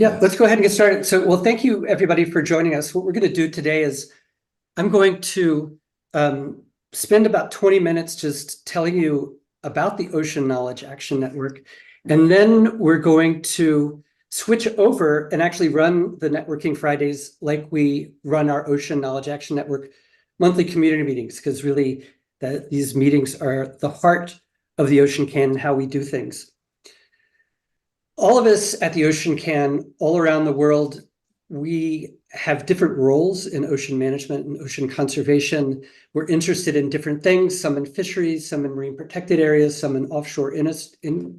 Yeah, let's go ahead and get started. So, well, thank you everybody for joining us. What we're going to do today is I'm going to spend about 20 minutes just telling you about the Ocean Knowledge Action Network. And then we're going to switch over and actually run the Networking Fridays like we run our Ocean Knowledge Action Network monthly community meetings, because really these meetings are the heart of the Ocean Can and how we do things. All of us at the Ocean Can, all around the world, we have different roles in ocean management and ocean conservation. We're interested in different things, some in fisheries, some in marine protected areas, some in offshore energy.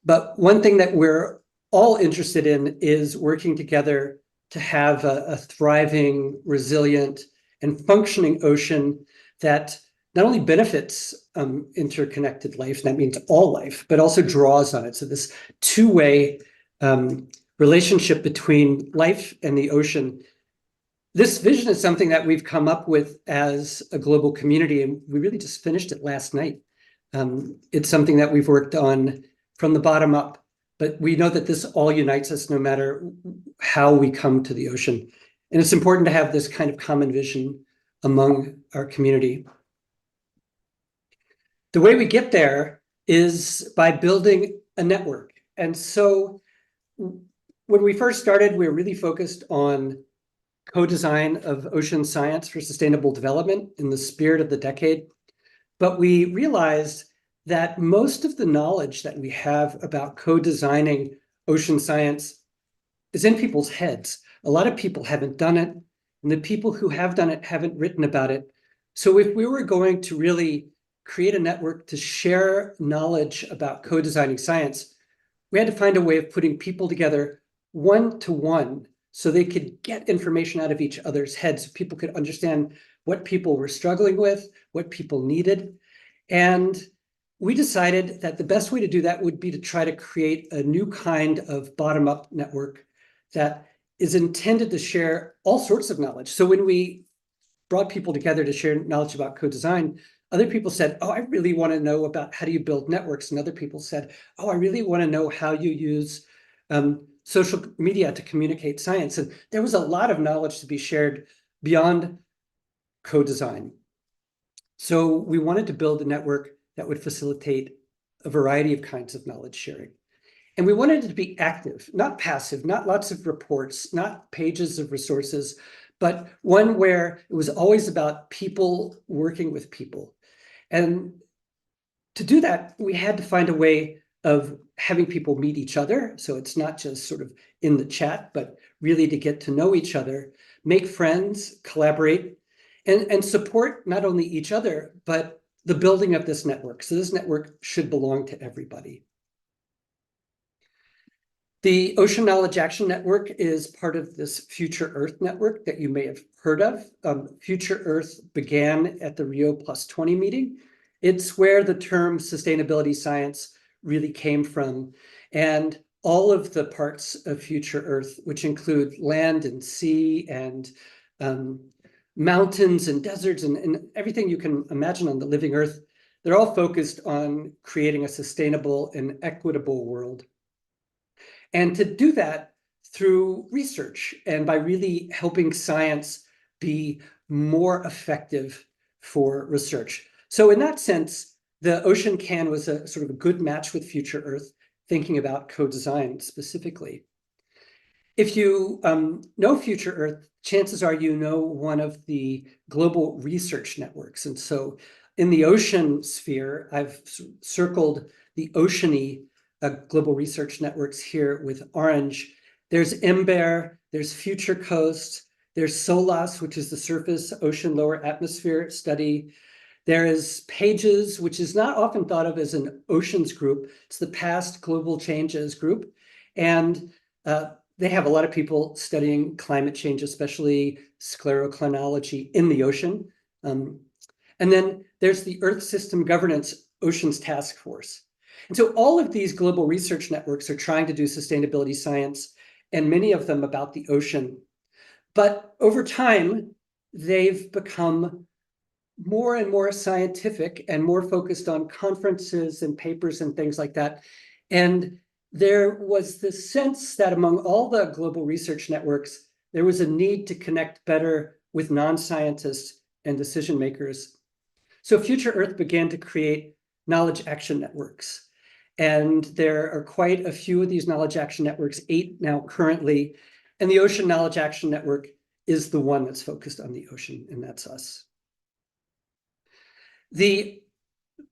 But one thing that we're all interested in is working together to have a thriving, resilient, and functioning ocean that not only benefits interconnected life, and that means all life, but also draws on it. So this two-way relationship between life and the ocean. This vision is something that we've come up with as a global community, and we really just finished it last night. It's something that we've worked on from the bottom up, but we know that this all unites us no matter how we come to the ocean. And it's important to have this kind of common vision among our community. The way we get there is by building a network. And so when we first started, we were really focused on co-design of ocean science for sustainable development in the spirit of the decade. But we realized that most of the knowledge that we have about co-designing ocean science is in people's heads. A lot of people haven't done it, and the people who have done it haven't written about it. So if we were going to really create a network to share knowledge about co-designing science, we had to find a way of putting people together one-to-one so they could get information out of each other's heads. People could understand what people were struggling with, what people needed. And we decided that the best way to do that would be to try to create a new kind of bottom-up network that is intended to share all sorts of knowledge. So when we brought people together to share knowledge about co-design, other people said, oh, I really want to know about how do you build networks. And other people said, oh, I really want to know how you use social media to communicate science. And there was a lot of knowledge to be shared beyond co-design. So we wanted to build a network that would facilitate a variety of kinds of knowledge sharing. And we wanted it to be active, not passive, not lots of reports, not pages of resources, but one where it was always about people working with people. And to do that, we had to find a way of having people meet each other. So it's not just sort of in the chat, but really to get to know each other, make friends, collaborate, and support not only each other, but the building of this network. So this network should belong to everybody. The Ocean Knowledge Action Network is part of this Future Earth network that you may have heard of. Future Earth began at the Rio +20 meeting. It's where the term sustainability science really came from. And all of the parts of Future Earth, which include land and sea and mountains and deserts and everything you can imagine on the living Earth, they're all focused on creating a sustainable and equitable world. And to do that through research and by really helping science be more effective for research. So in that sense, the Ocean Can was a sort of a good match with Future Earth, thinking about co-design specifically. If you know Future Earth, chances are you know one of the global research networks. And so in the ocean sphere, I've circled the Oceany global research networks here with orange. There's MBER, there's Future Coast, there's SOLAS, which is the Surface Ocean Lower Atmosphere Study. There is PAGES, which is not often thought of as an oceans group. It's the Past Global Changes group. And they have a lot of people studying climate change, especially scleroclinology in the ocean. And then there's the Earth System Governance Oceans Task Force. And so all of these global research networks are trying to do sustainability science, and many of them about the ocean. But over time, they've become more and more scientific and more focused on conferences and papers and things like that. And there was this sense that among all the global research networks, there was a need to connect better with non-scientists and decision makers. So Future Earth began to create knowledge action networks. And there are quite a few of these knowledge action networks, 8 now currently. And the Ocean Knowledge Action Network is the one that's focused on the ocean, and that's us. The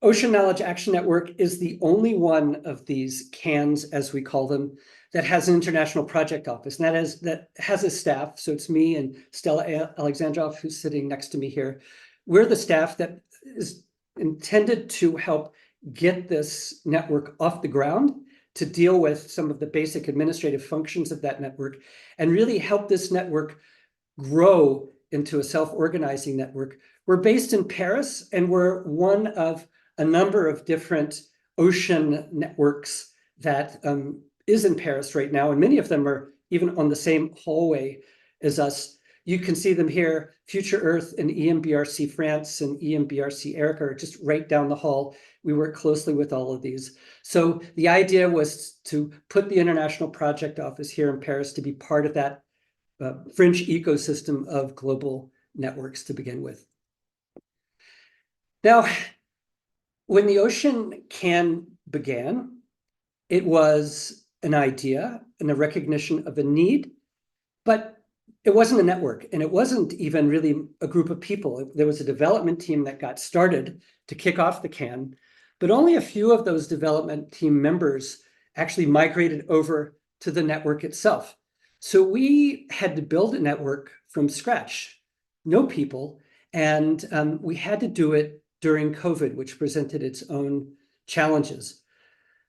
Ocean Knowledge Action Network is the only one of these CANs, as we call them, that has an international project office, and that has a staff. So it's me and Stella Alexandrov, who's sitting next to me here. We're the staff that is intended to help get this network off the ground, to deal with some of the basic administrative functions of that network, and really help this network grow into a self-organizing network. We're based in Paris, and we're one of a number of different ocean networks that is in Paris right now, and many of them are even on the same hallway as us. You can see them here. Future Earth and EMBRC France and EMBRC Erica are just right down the hall. We work closely with all of these. So the idea was to put the International Project Office here in Paris to be part of that fringe ecosystem of global networks to begin with. Now, when the Ocean CAN began, it was an idea and a recognition of a need, but it wasn't a network, and it wasn't even really a group of people. There was a development team that got started to kick off the CAN, but only a few of those development team members actually migrated over to the network itself. So we had to build a network from scratch, no people, and we had to do it during COVID, which presented its own challenges.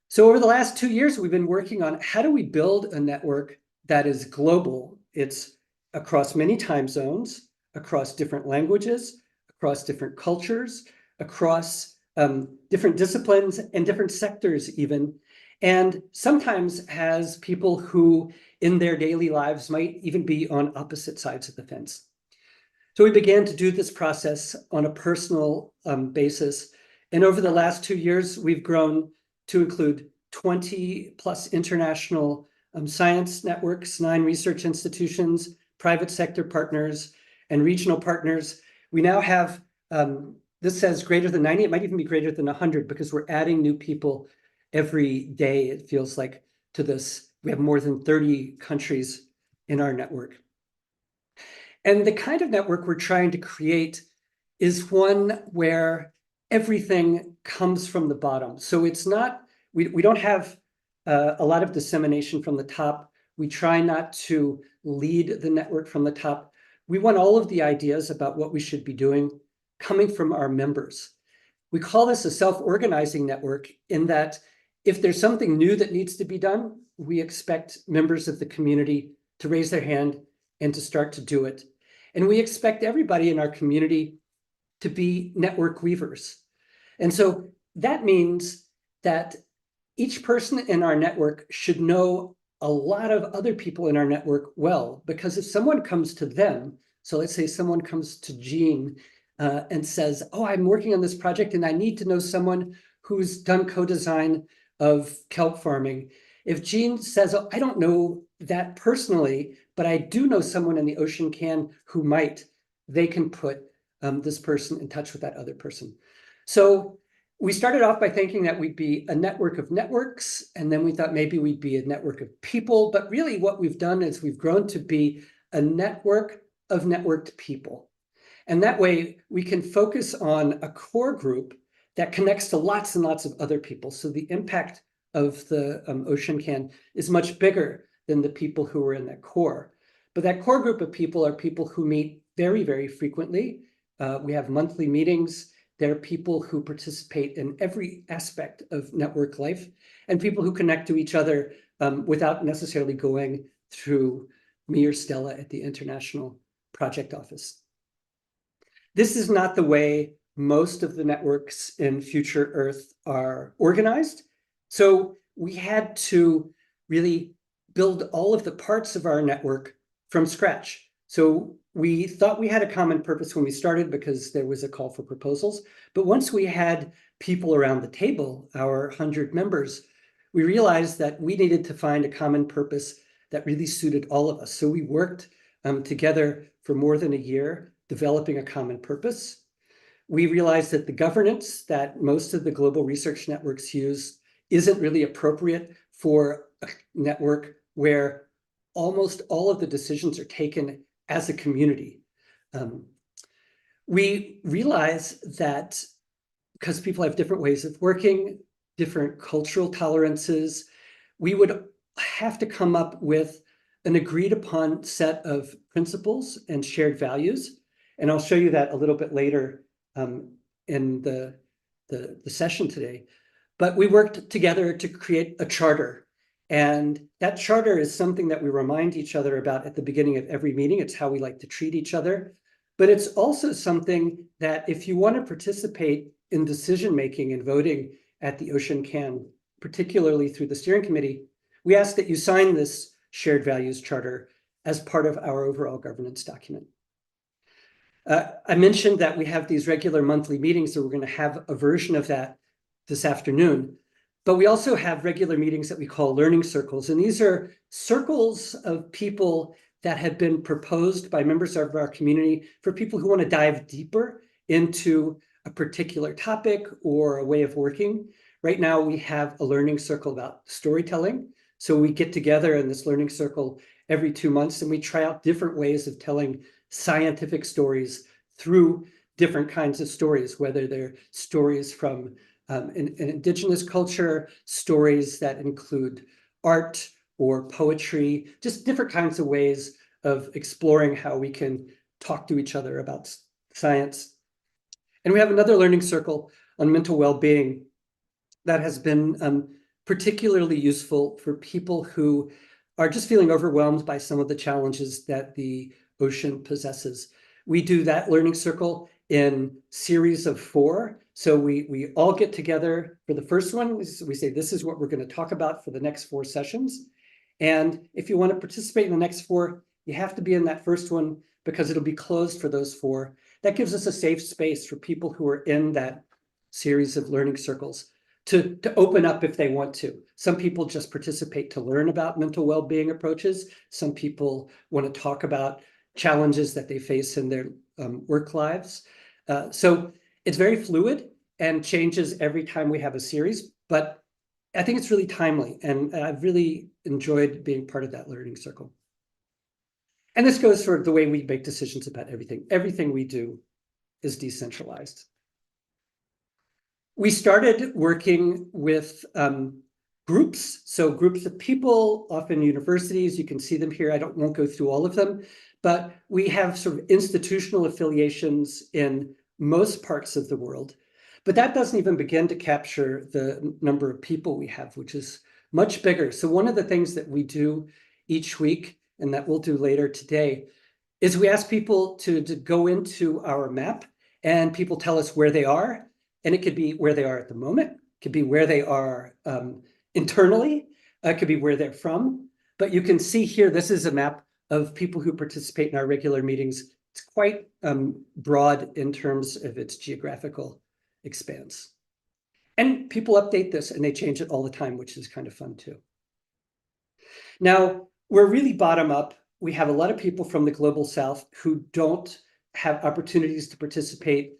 So over the last 2 years, we've been working on how do we build a network that is global. It's across many time zones, across different languages, across different cultures, across different disciplines and different sectors even, and sometimes has people who in their daily lives might even be on opposite sides of the fence. So we began to do this process on a personal basis. And over the last 2 years, we've grown to include 20 plus international science networks, 9 research institutions, private sector partners, and regional partners. We now have, this says greater than 90, it might even be greater than 100 because we're adding new people every day, it feels like, to this. We have more than 30 countries in our network. And the kind of network we're trying to create is one where everything comes from the bottom. So it's not, we don't have a lot of dissemination from the top. We try not to lead the network from the top. We want all of the ideas about what we should be doing coming from our members. We call this a self-organizing network in that if there's something new that needs to be done, we expect members of the community to raise their hand and to start to do it. And we expect everybody in our community to be network weavers. And so that means that each person in our network should know a lot of other people in our network well, because if someone comes to them, so let's say someone comes to Jean and says, oh, I'm working on this project and I need to know someone who's done co-design of kelp farming. If Jean says, oh, I don't know that personally, but I do know someone in the Ocean CAN who might, they can put this person in touch with that other person. So we started off by thinking that we'd be a network of networks, and then we thought maybe we'd be a network of people, but really what we've done is we've grown to be a network of networked people. And that way we can focus on a core group that connects to lots and lots of other people. So the impact of the Ocean CAN is much bigger than the people who are in that core. But that core group of people are people who meet very, very frequently. We have monthly meetings. There are people who participate in every aspect of network life, and people who connect to each other without necessarily going through me or Stella at the International Project Office. This is not the way most of the networks in Future Earth are organized. So we had to really build all of the parts of our network from scratch. So we thought we had a common purpose when we started because there was a call for proposals. But once we had people around the table, our 100 members, we realized that we needed to find a common purpose that really suited all of us. So we worked together for more than a year, developing a common purpose. We realized that the governance that most of the global research networks use isn't really appropriate for a network where almost all of the decisions are taken as a community. We realize that because people have different ways of working, different cultural tolerances, we would have to come up with an agreed upon set of principles and shared values. And I'll show you that a little bit later in the session today. But we worked together to create a charter. And that charter is something that we remind each other about at the beginning of every meeting. It's how we like to treat each other. But it's also something that if you want to participate in decision-making and voting at the Ocean Can, particularly through the steering committee, we ask that you sign this shared values charter as part of our overall governance document. I mentioned that we have these regular monthly meetings, so we're going to have a version of that this afternoon. But we also have regular meetings that we call learning circles. And these are circles of people that have been proposed by members of our community for people who want to dive deeper into a particular topic or a way of working. Right now, we have a learning circle about storytelling. So we get together in this learning circle every 2 months, and we try out different ways of telling scientific stories through different kinds of stories, whether they're stories from an indigenous culture, stories that include art or poetry, just different kinds of ways of exploring how we can talk to each other about science. And we have another learning circle on mental well-being that has been particularly useful for people who are just feeling overwhelmed by some of the challenges that the ocean possesses. We do that learning circle in series of 4. So we all get together for the first one. We say, this is what we're going to talk about for the next 4 sessions. And if you want to participate in the next 4, you have to be in that first one because it'll be closed for those 4. That gives us a safe space for people who are in that series of learning circles to open up if they want to. Some people just participate to learn about mental well-being approaches. Some people want to talk about challenges that they face in their work lives. So it's very fluid and changes every time we have a series, but I think it's really timely, and I've really enjoyed being part of that learning circle. And this goes for the way we make decisions about everything. Everything we do is decentralized. We started working with groups. So groups of people, often universities, you can see them here. I won't go through all of them, but we have sort of institutional affiliations in most parts of the world. But that doesn't even begin to capture the number of people we have, which is much bigger. So one of the things that we do each week, and that we'll do later today, is we ask people to go into our map, and people tell us where they are. And it could be where they are at the moment, it could be where they are internally, it could be where they're from. But you can see here, this is a map of people who participate in our regular meetings. It's quite broad in terms of its geographical expanse. And people update this and they change it all the time, which is kind of fun too. Now, we're really bottom up. We have a lot of people from the Global South who don't have opportunities to participate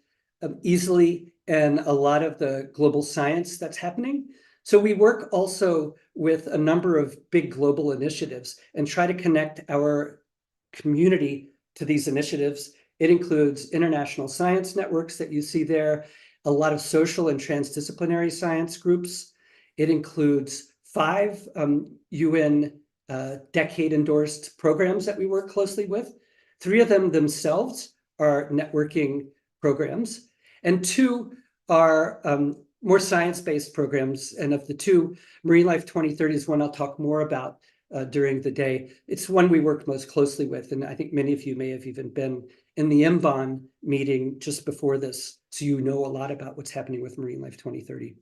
easily in a lot of the global science that's happening. So we work also with a number of big global initiatives and try to connect our community to these initiatives. It includes international science networks that you see there, a lot of social and transdisciplinary science groups. It includes 5 UN decade-endorsed programs that we work closely with. 3 of them themselves are networking programs, and 2 are more science-based programs. And of the 2, Marine Life 2030 is one I'll talk more about during the day. It's one we work most closely with, and I think many of you may have even been in the MBON meeting just before this, so you know a lot about what's happening with Marine Life 2030.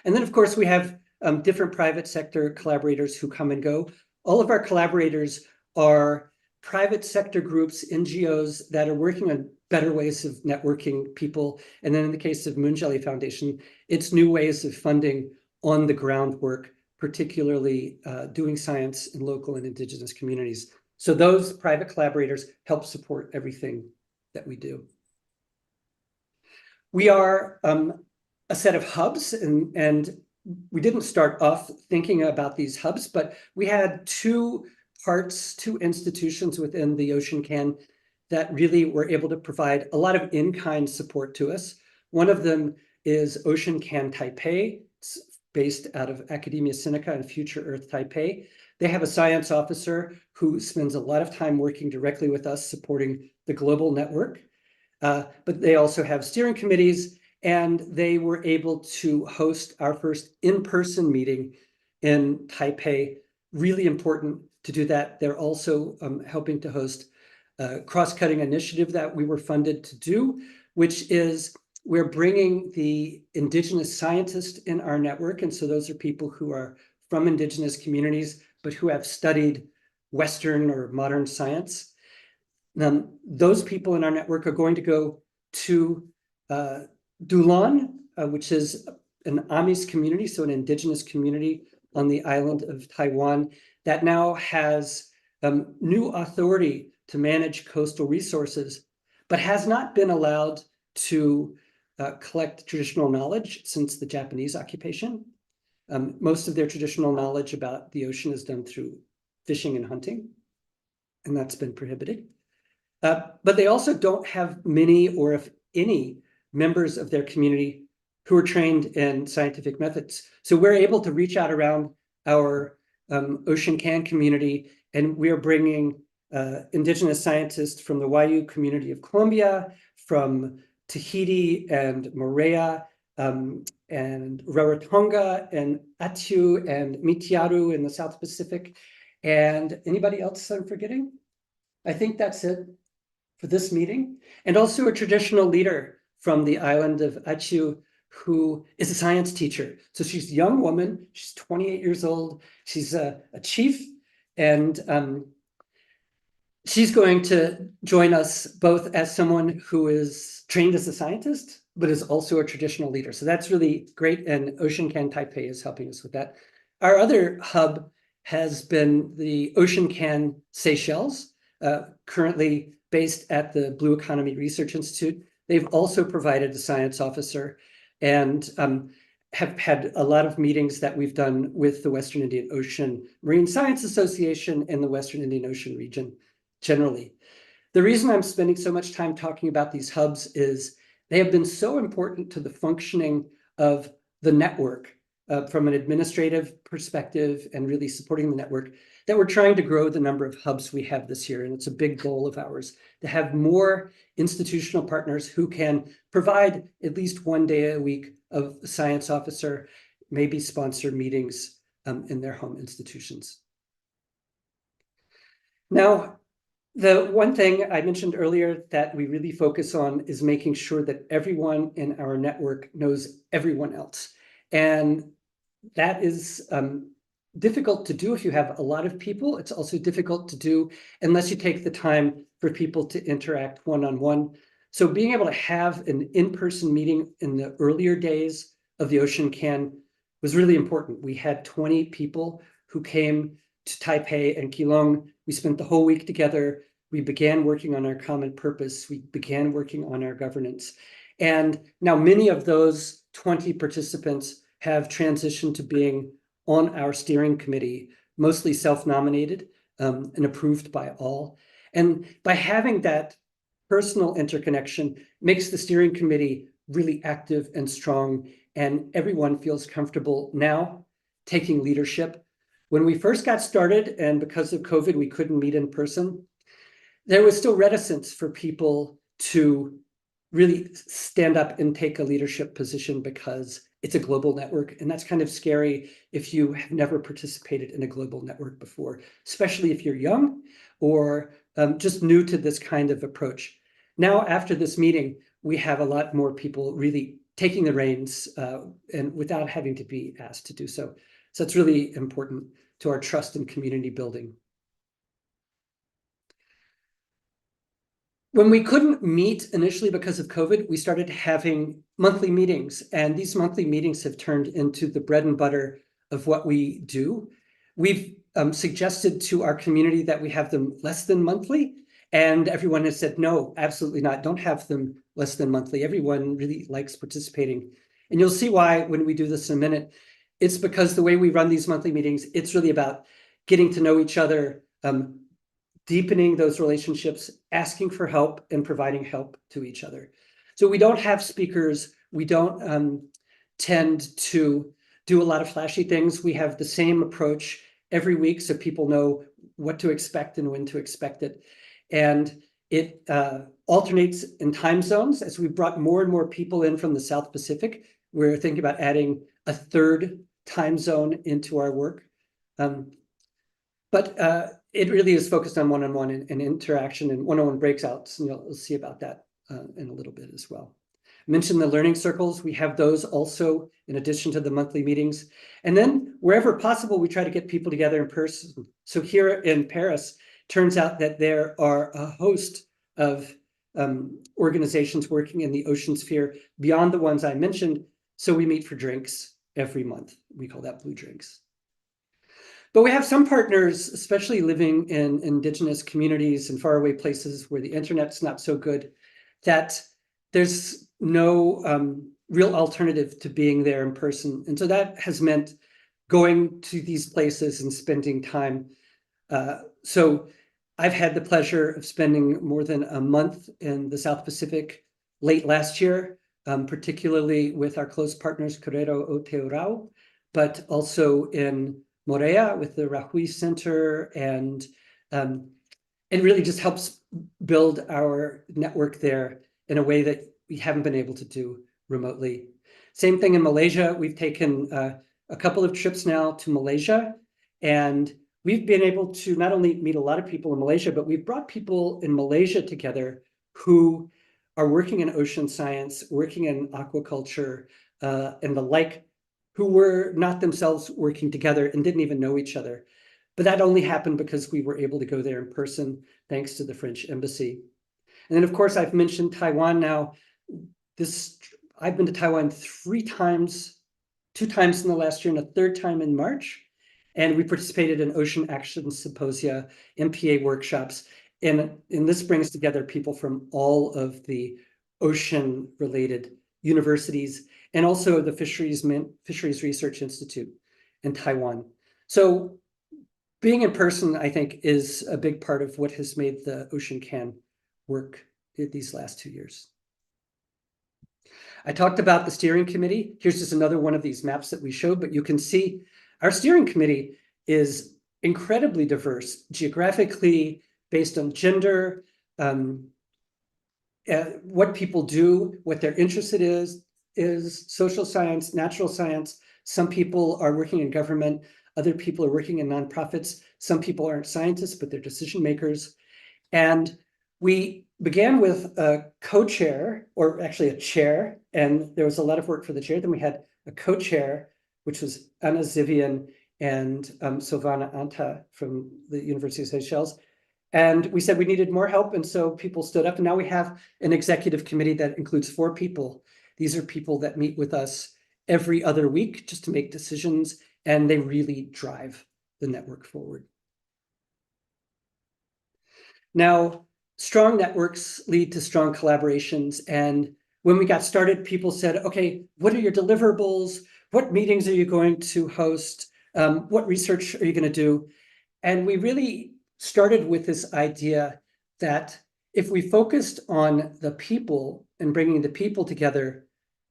And then, of course, we have different private sector collaborators who come and go. All of our collaborators are private sector groups, NGOs that are working on better ways of networking people. And then in the case of Moon Jelly Foundation, it's new ways of funding on the ground work particularly doing science in local and indigenous communities. So those private collaborators help support everything that we do. We are a set of hubs, and we didn't start off thinking about these hubs, but we had two institutions within the Ocean Can that really were able to provide a lot of in-kind support to us. One of them is Ocean Can Taipei. It's based out of Academia Sinica and Future Earth Taipei. They have a science officer who spends a lot of time working directly with us, supporting the global network. But they also have steering committees, and they were able to host our first in-person meeting in Taipei. Really important to do that. They're also helping to host a cross-cutting initiative that we were funded to do, which is we're bringing the indigenous scientists in our network. And so those are people who are from indigenous communities, but who have studied Western or modern science. Those people in our network are going to go to Dulan, which is an Amis community, so an indigenous community on the island of Taiwan that now has new authority to manage coastal resources, but has not been allowed to collect traditional knowledge since the Japanese occupation. Most of their traditional knowledge about the ocean is done through fishing and hunting, and that's been prohibited. But they also don't have many, or if any, members of their community who are trained in scientific methods. So we're able to reach out around our Ocean Can community, and we are bringing indigenous scientists from the Wayuu community of Colombia, from Tahiti and Moorea, and Rarotonga and Attu and Mitiaru in the South Pacific. And anybody else I'm forgetting? I think that's it for this meeting. And also a traditional leader from the island of Attu who is a science teacher. So she's a young woman, she's 28 years old, she's a chief, and she's going to join us both as someone who is trained as a scientist, but is also a traditional leader. So that's really great, and Ocean Can Taipei is helping us with that. Our other hub has been the Ocean Can Seychelles, currently based at the Blue Economy Research Institute. They've also provided a science officer and have had a lot of meetings that we've done with the Western Indian Ocean Marine Science Association and the Western Indian Ocean region generally. The reason I'm spending so much time talking about these hubs is they have been so important to the functioning of the network from an administrative perspective and really supporting the network, that we're trying to grow the number of hubs we have this year. And it's a big goal of ours to have more institutional partners who can provide at least one day a week of a science officer, maybe sponsor meetings in their home institutions. Now, the one thing I mentioned earlier that we really focus on is making sure that everyone in our network knows everyone else. And that is difficult to do if you have a lot of people. It's also difficult to do unless you take the time for people to interact one-on-one. So being able to have an in-person meeting in the earlier days of the Ocean Can was really important. We had 20 people who came to Taipei and Keelung. We spent the whole week together. We began working on our common purpose. We began working on our governance. And now many of those 20 participants have transitioned to being on our steering committee, mostly self-nominated and approved by all. And by having that personal interconnection makes the steering committee really active and strong, and everyone feels comfortable now taking leadership. When we first got started, and because of COVID, we couldn't meet in person, there was still reticence for people to really stand up and take a leadership position because it's a global network. And that's kind of scary if you have never participated in a global network before, especially if you're young or just new to this kind of approach. Now, after this meeting, we have a lot more people really taking the reins and without having to be asked to do so. So it's really important to our trust and community building. When we couldn't meet initially because of COVID, we started having monthly meetings, and these monthly meetings have turned into the bread and butter of what we do. We've suggested to our community that we have them less than monthly, and everyone has said, no, absolutely not. Don't have them less than monthly. Everyone really likes participating. And you'll see why when we do this in a minute. It's because the way we run these monthly meetings, it's really about getting to know each other, deepening those relationships, asking for help, and providing help to each other. So we don't have speakers. We don't tend to do a lot of flashy things. We have the same approach every week so people know what to expect and when to expect it. And it alternates in time zones. As we brought more and more people in from the South Pacific, we're thinking about adding a third time zone into our work. But it really is focused on one-on-one and interaction and one-on-one breakouts, and you'll see about that in a little bit as well. I mentioned the learning circles. We have those also in addition to the monthly meetings. And then wherever possible, we try to get people together in person. So here in Paris, turns out that there are a host of organizations working in the ocean sphere beyond the ones I mentioned. So we meet for drinks every month. We call that Blue Drinks. But we have some partners, especially living in indigenous communities and faraway places where the internet's not so good, that there's no real alternative to being there in person. And so that has meant going to these places and spending time. So I've had the pleasure of spending more than a month in the South Pacific late last year, particularly with our close partners, Correro Aotearoa, but also in Morea with the Rahui Center, and it really just helps build our network there in a way that we haven't been able to do remotely. Same thing in Malaysia. We've taken a couple of trips now to Malaysia, and we've been able to not only meet a lot of people in Malaysia, but we've brought people in Malaysia together who are working in ocean science, working in aquaculture, and the like, who were not themselves working together and didn't even know each other. But that only happened because we were able to go there in person, thanks to the French embassy. And then, of course, I've mentioned Taiwan now. I've been to Taiwan 3 times, 2 times in the last year and a 3rd time in March. And we participated in Ocean Action Symposia, MPA workshops. And this brings together people from all of the ocean-related universities and also the Fisheries Research Institute in Taiwan. So being in person, I think, is a big part of what has made the Ocean Can work these last 2 years. I talked about the steering committee. Here's just another one of these maps that we showed, but you can see our steering committee is incredibly diverse, geographically, based on gender, what people do, what their interest is social science, natural science. Some people are working in government, other people are working in nonprofits. Some people aren't scientists, but they're decision makers. And we began with a co-chair, or actually a chair, and there was a lot of work for the chair. Then we had a co-chair, which was Anna Zivian and Silvana Anta from the University of Seychelles. And we said we needed more help, and so people stood up. And now we have an executive committee that includes 4 people. These are people that meet with us every other week just to make decisions, and they really drive the network forward. Now, strong networks lead to strong collaborations. And when we got started, people said, okay, what are your deliverables? What meetings are you going to host? What research are you going to do? And we really started with this idea that if we focused on the people and bringing the people together,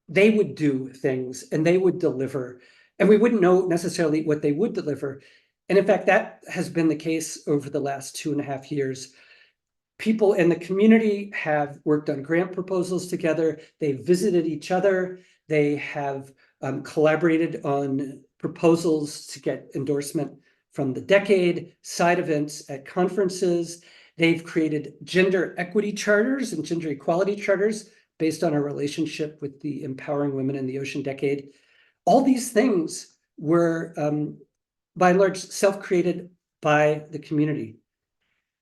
they would do things and they would deliver. And we wouldn't know necessarily what they would deliver. And in fact, that has been the case over the last 2.5 years. People in the community have worked on grant proposals together. They visited each other. They have collaborated on proposals to get endorsement from the decade, side events at conferences. They've created gender equity charters and gender equality charters based on our relationship with the Empowering Women in the Ocean Decade. All these things were, by and large, self-created by the community.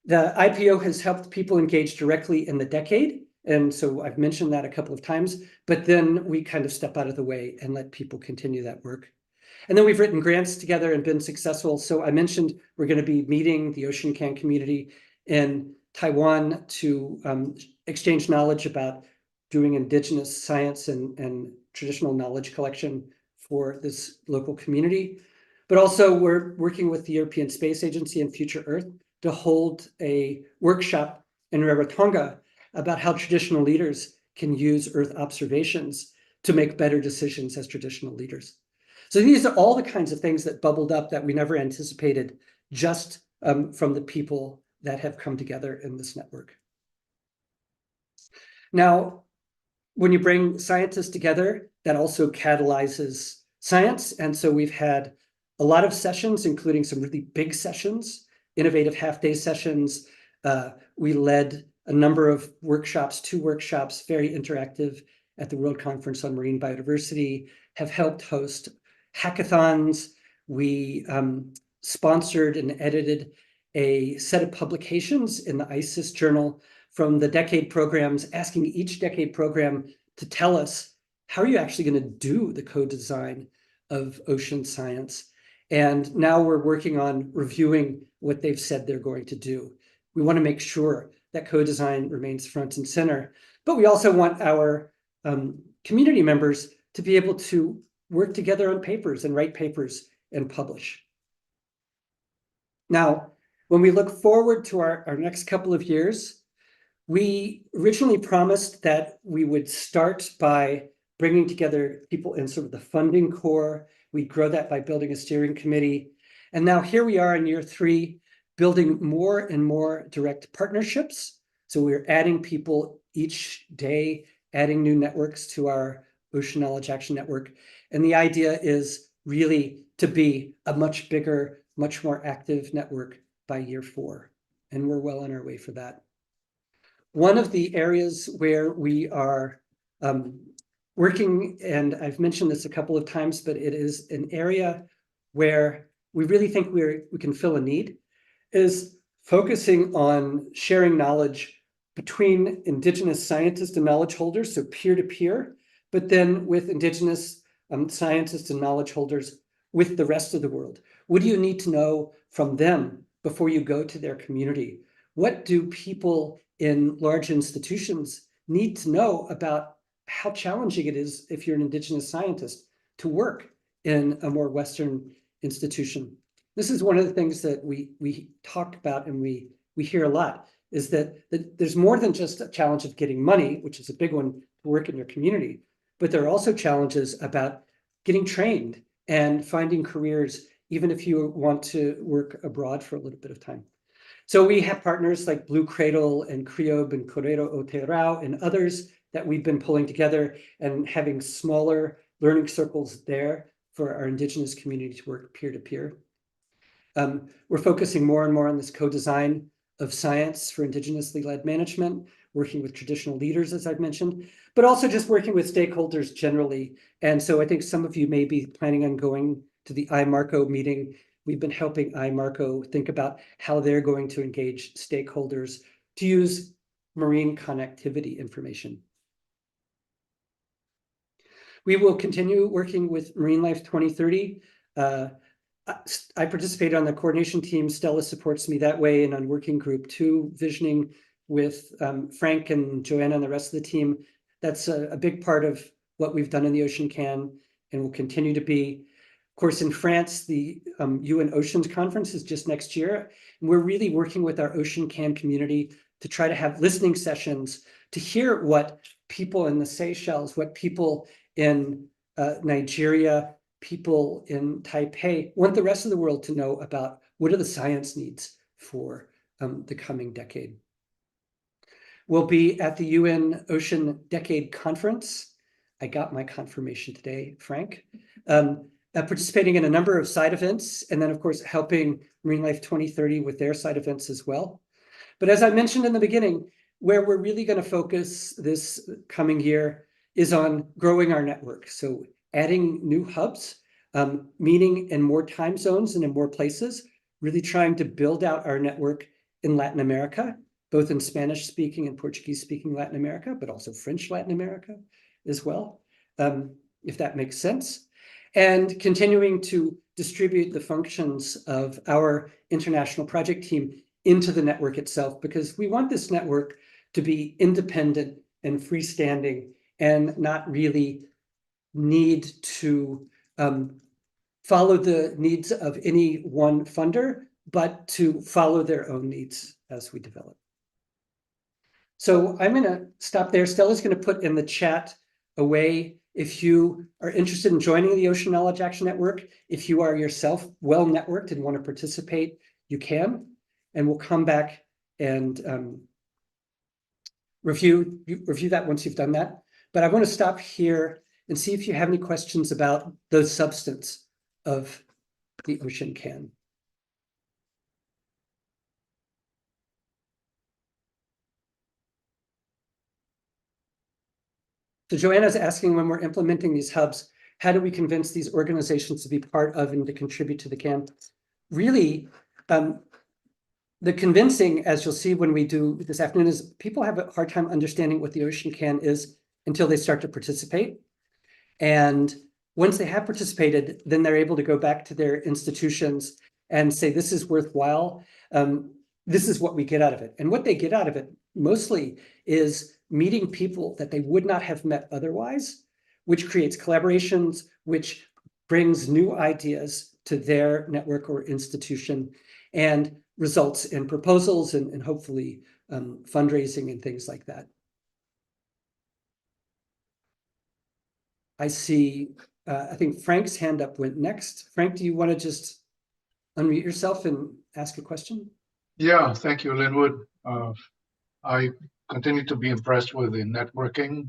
The IPO has helped people engage directly in the decade. And so I've mentioned that a couple of times, but then we kind of step out of the way and let people continue that work. And then we've written grants together and been successful. So I mentioned we're going to be meeting the Ocean Can community in Taiwan to exchange knowledge about doing indigenous science and traditional knowledge collection for this local community. But also we're working with the European Space Agency and Future Earth to hold a workshop in Rarotonga about how traditional leaders can use Earth observations to make better decisions as traditional leaders. So these are all the kinds of things that bubbled up that we never anticipated just from the people that have come together in this network. Now, when you bring scientists together, that also catalyzes science. And so we've had a lot of sessions, including some really big sessions, innovative half-day sessions. We led a number of workshops, 2 workshops, very interactive at the World Conference on Marine Biodiversity, have helped host hackathons. We sponsored and edited a set of publications in the ICES journal from the decade programs, asking each decade program to tell us, how are you actually going to do the co-design of ocean science? And now we're working on reviewing what they've said they're going to do. We want to make sure that co-design remains front and center, but we also want our community members to be able to work together on papers and write papers and publish. Now, when we look forward to our next couple of years, we originally promised that we would start by bringing together people in sort of the funding core. We'd grow that by building a steering committee. And now here we are in year 3, building more and more direct partnerships. So we're adding people each day, adding new networks to our Ocean Knowledge Action Network. And the idea is really to be a much bigger, much more active network by year 4. And we're well on our way for that. One of the areas where we are working, and I've mentioned this a couple of times, but it is an area where we really think we can fill a need, is focusing on sharing knowledge between indigenous scientists and knowledge holders, so peer-to-peer, but then with indigenous scientists and knowledge holders with the rest of the world. What do you need to know from them before you go to their community? What do people in large institutions need to know about how challenging it is if you're an indigenous scientist to work in a more Western institution? This is one of the things that we talk about and we hear a lot, is that there's more than just a challenge of getting money, which is a big one to work in your community, but there are also challenges about getting trained and finding careers, even if you want to work abroad for a little bit of time. So we have partners like Blue Cradle and Criob and Correro Oteirao and others that we've been pulling together and having smaller learning circles there for our indigenous community to work peer-to-peer. We're focusing more and more on this co-design of science for indigenously led management, working with traditional leaders, as I've mentioned, but also just working with stakeholders generally. And so I think some of you may be planning on going to the IMARCO meeting. We've been helping IMARCO think about how they're going to engage stakeholders to use marine connectivity information. We will continue working with Marine Life 2030. I participate on the coordination team. Stella supports me that way, and on working group 2, visioning with Frank and Joanna and the rest of the team. That's a big part of what we've done in the Ocean Can and will continue to be. Of course, in France, the UN Oceans Conference is just next year. And we're really working with our Ocean Can community to try to have listening sessions to hear what people in the Seychelles, what people in Nigeria, people in Taipei want the rest of the world to know about. What are the science needs for the coming decade? We'll be at the UN Ocean Decade Conference. I got my confirmation today, Frank. Participating in a number of side events, and then, of course, helping Marine Life 2030 with their side events as well. But as I mentioned in the beginning, where we're really going to focus this coming year is on growing our network. So adding new hubs, meeting in more time zones and in more places, really trying to build out our network in Latin America, both in Spanish-speaking and Portuguese-speaking Latin America, but also French Latin America as well, if that makes sense. and continuing to distribute the functions of our international project team into the network itself, because we want this network to be independent and freestanding and not really need to follow the needs of any one funder, but to follow their own needs as we develop. So I'm going to stop there. Stella's going to put in the chat a way if you are interested in joining the Ocean Knowledge Action Network. If you are yourself well networked and want to participate, you can. And we'll come back and review that once you've done that. But I want to stop here and see if you have any questions about the substance of the Ocean Can. So Joanna's asking, when we're implementing these hubs, how do we convince these organizations to be part of and to contribute to the CAN? Really, the convincing, as you'll see when we do this afternoon, is people have a hard time understanding what the Ocean Can is until they start to participate. And once they have participated, then they're able to go back to their institutions and say, this is worthwhile. This is what we get out of it. And what they get out of it mostly is meeting people that they would not have met otherwise, which creates collaborations, which brings new ideas to their network or institution and results in proposals and hopefully fundraising and things like that. I see, I think Frank's hand up went next. Frank, do you want to just unmute yourself and ask a question? Yeah, thank you, Linwood. I continue to be impressed with the networking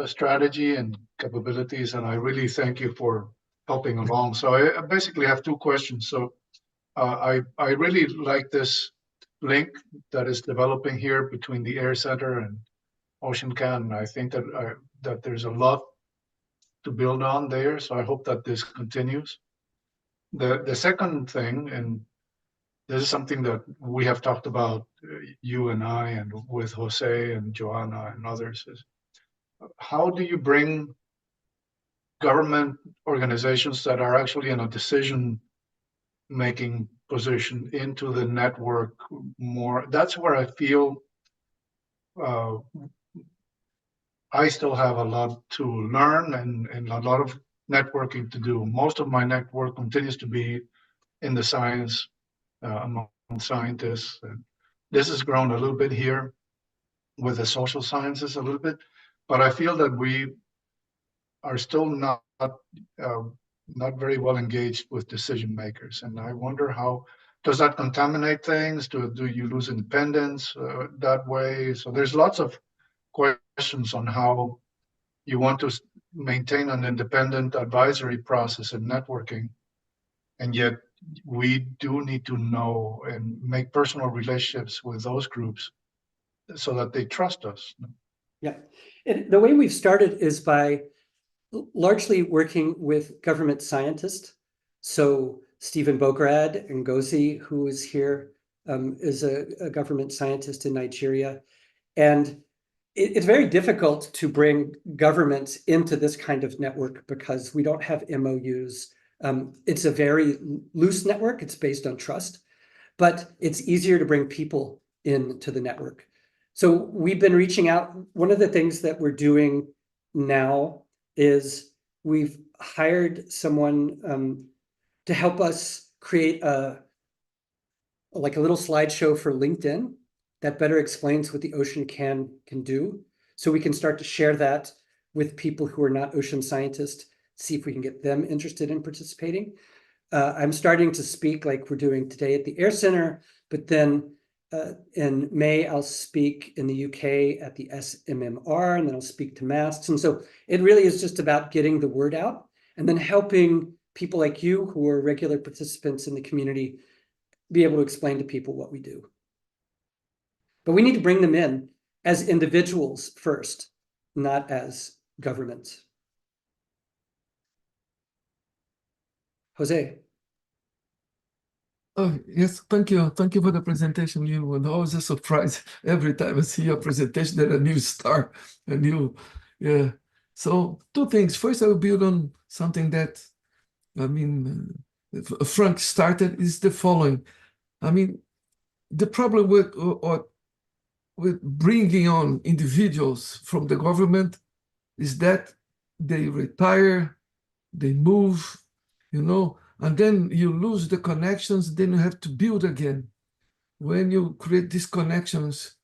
strategy and capabilities, and I really thank you for helping along. So I basically have two questions. So I really like this link that is developing here between the Air Center and Ocean Can. I think that that there's a lot to build on there. So I hope that this continues. The second thing, and this is something that we have talked about, you and I, and with Jose and Joanna and others, is how do you bring government organizations that are actually in a decision-making position into the network more? That's where I feel I still have a lot to learn and a lot of networking to do. Most of my network continues to be in the science, among scientists. And this has grown a little bit here with the social sciences a little bit, but I feel that we are still not very well engaged with decision makers. And I wonder, how does that contaminate things? Do you lose independence that way? So there's lots of questions on how you want to maintain an independent advisory process and networking, and yet we do need to know and make personal relationships with those groups so that they trust us. Yeah, and the way we've started is by largely working with government scientists. So Stephen Bograd Ngozi, who is here, is a government scientist in Nigeria. And it's very difficult to bring governments into this kind of network because we don't have MOUs. It's a very loose network. It's based on trust, but it's easier to bring people into the network. So we've been reaching out. One of the things that we're doing now is we've hired someone to help us create a little slideshow for LinkedIn that better explains what the Ocean can do. So we can start to share that with people who are not ocean scientists, see if we can get them interested in participating. I'm starting to speak like we're doing today at the Air Center, but then in May, I'll speak in the UK at the SMMR, and then I'll speak to MASTS. And so it really is just about getting the word out and then helping people like you who are regular participants in the community be able to explain to people what we do. But we need to bring them in as individuals first, not as governments. Jose. Oh, yes, thank you. Thank you for the presentation. You were always a surprise every time I see your presentation. There's a new star, a new, yeah. So two things. First, I will build on something that, Frank started is the following. The problem with bringing on individuals from the government is that they retire, they move, and then you lose the connections, then you have to build again. When you create these connections,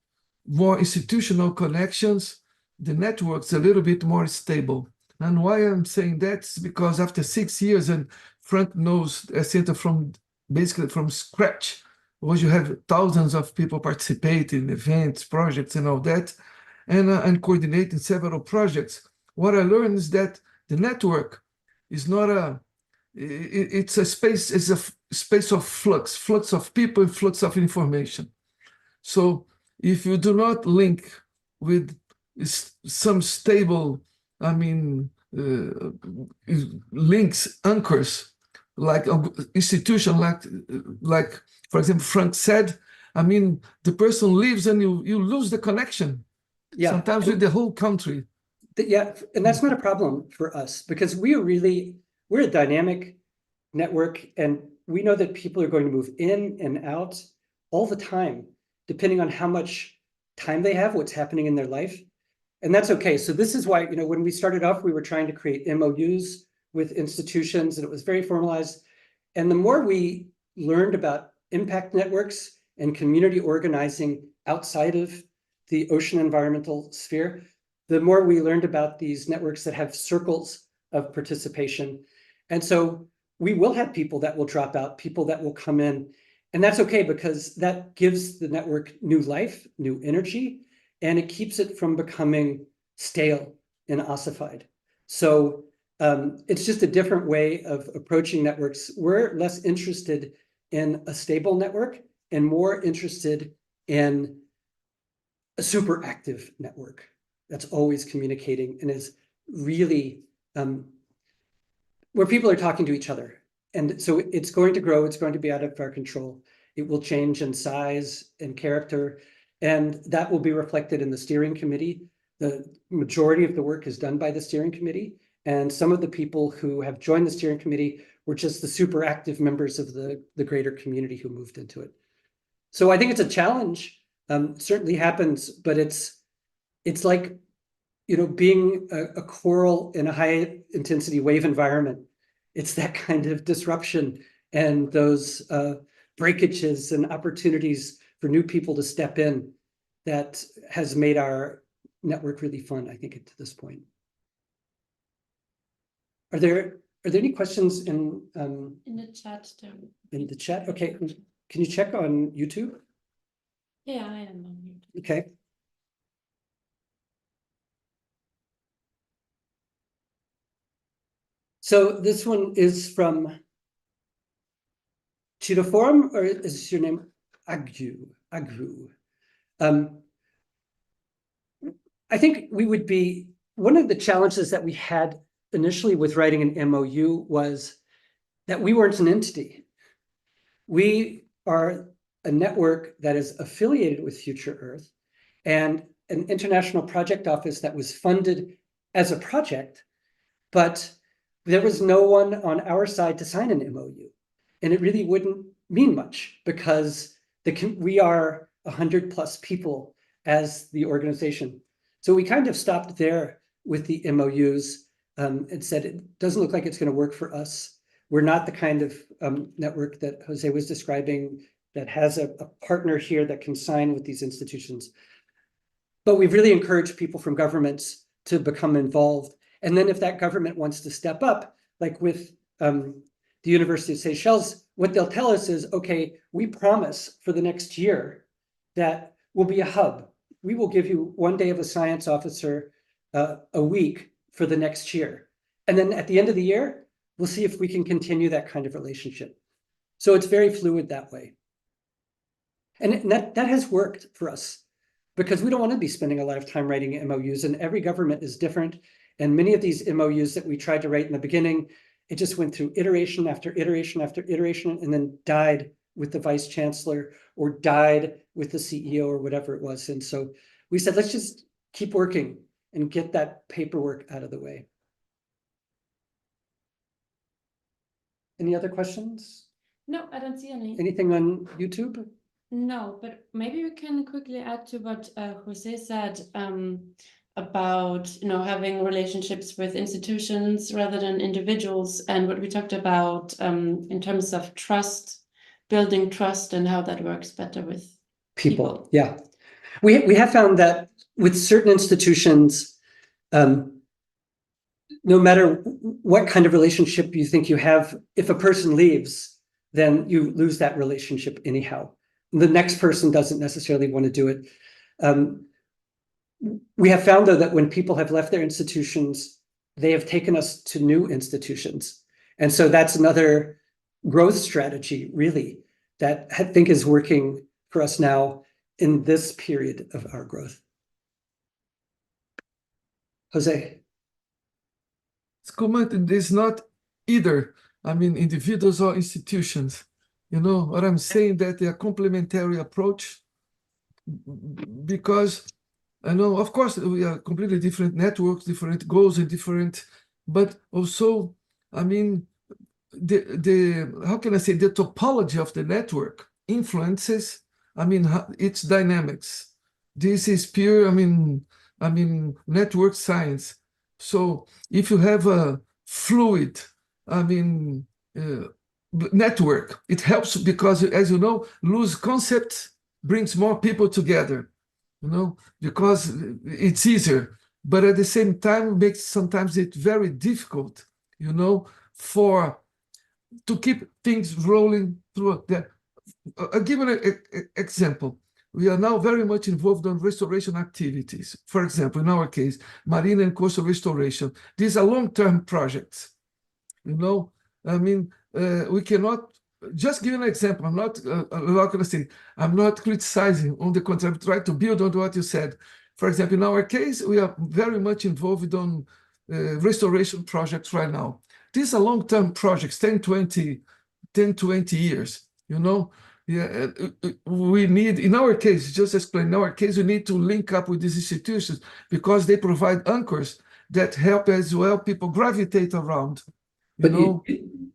more institutional connections, the network's a little bit more stable. And why I'm saying that is because after 6 years, and Frank knows a center from basically from scratch, where you have thousands of people participating in events, projects, and all that, and coordinating several projects. What I learned is that the network is not it's a space of flux of people and flux of information. So if you do not link with some stable, links, anchors, like an institution, like for example, Frank said, the person leaves and you lose the connection. Yeah. Sometimes with the whole country. Yeah, and that's not a problem for us because we're a dynamic network, and we know that people are going to move in and out all the time, depending on how much time they have, what's happening in their life. And that's okay. So this is why, when we started off, we were trying to create MOUs with institutions, and it was very formalized. And the more we learned about impact networks and community organizing outside of the ocean environmental sphere, the more we learned about these networks that have circles of participation. And so we will have people that will drop out, people that will come in, and that's okay because that gives the network new life, new energy, and it keeps it from becoming stale and ossified. So it's just a different way of approaching networks. We're less interested in a stable network and more interested in a super active network that's always communicating and is really where people are talking to each other. And so it's going to grow, it's going to be out of our control. It will change in size and character, and that will be reflected in the steering committee. The majority of the work is done by the steering committee, and some of the people who have joined the steering committee were just the super active members of the greater community who moved into it. So I think it's a challenge, certainly happens, but it's like, being a coral in a high intensity wave environment. It's that kind of disruption and those breakages and opportunities for new people to step in that has made our network really fun, I think, to this point. Are there any questions in the chat too? In the chat? Okay, can you check on YouTube? Yeah, I am on YouTube. Okay. So this one is from Forum, or is this your name? Agru. I think we would be, one of the challenges that we had initially with writing an MOU was that we weren't an entity. We are a network that is affiliated with Future Earth and an international project office that was funded as a project, but there was no one on our side to sign an MOU. And it really wouldn't mean much because we are 100+ people as the organization. So we kind of stopped there with the MOUs and said, it doesn't look like it's going to work for us. We're not the kind of network that Jose was describing that has a partner here that can sign with these institutions. But we've really encouraged people from governments to become involved. And then if that government wants to step up, like with the University of Seychelles, what they'll tell us is, okay, we promise for the next year that we'll be a hub. We will give you 1 day of a science officer a week for the next year. And then at the end of the year, we'll see if we can continue that kind of relationship. So it's very fluid that way. And that has worked for us because we don't want to be spending a lot of time writing MOUs, and every government is different. And many of these MOUs that we tried to write in the beginning, it just went through iteration after iteration after iteration and then died with the vice chancellor or died with the CEO or whatever it was. And so we said, let's just keep working and get that paperwork out of the way. Any other questions? No, I don't see any. Anything on YouTube? No, but maybe we can quickly add to what Jose said about having relationships with institutions rather than individuals, and what we talked about in terms of trust, building trust, and how that works better with People. Yeah. We have found that with certain institutions, no matter what kind of relationship you think you have, if a person leaves, then you lose that relationship anyhow. The next person doesn't necessarily want to do it. We have found, though, that when people have left their institutions, they have taken us to new institutions. And so that's another growth strategy, really, that I think is working for us now in this period of our growth. Jose? It's commented there's not either, I mean, individuals or institutions. You know what I'm saying, that they are complementary approach, because I know, of course, we are completely different networks, different goals, and different, but also, I mean, the how can I say, the topology of the network influences, I mean, its dynamics. This is pure, I mean, network science. So if you have a fluid, I mean, network, it helps because, as you know, loose concept brings more people together, you know, because it's easier. But at the same time, makes sometimes it very difficult, you know, to keep things rolling through that. I'll give an example. We are now very much involved in restoration activities. For example, in our case, marine and coastal restoration. These are long-term projects. You know, I mean, we cannot, just give an example. I'm not going to say, I'm not criticizing, on the contrary, I'm trying to build on what you said. For example, in our case, we are very much involved on restoration projects right now. These are long-term projects, 10, 20 years, you know. Yeah, we need, in our case, just explain, in our case, we need to link up with these institutions because they provide anchors that help as well people gravitate around, you know.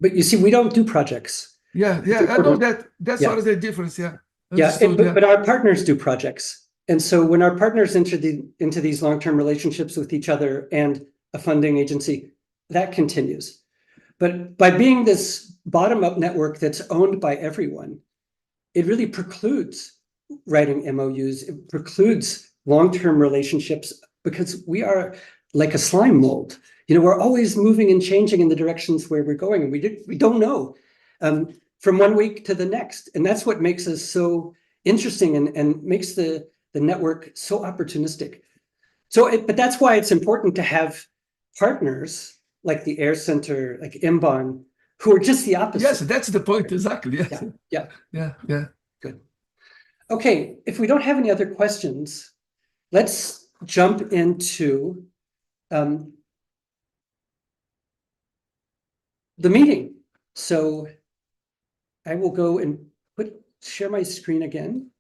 But you see, we don't do projects. Yeah, I know that. That's sort of the difference, yeah. But our partners do projects. And so when our partners enter into these long-term relationships with each other and a funding agency, that continues. But by being this bottom-up network that's owned by everyone, it really precludes writing MOUs. It precludes long-term relationships because we are like a slime mold. You know, we're always moving and changing in the directions where we're going, and we don't know from one week to the next. And that's what makes us so interesting and makes the network so opportunistic. But that's why it's important to have partners like the Air Center, like Imban, who are just the opposite. Yes, that's the point, exactly. Yes. Yeah. Good. Okay, if we don't have any other questions, let's jump into the meeting. So I will go and share my screen again.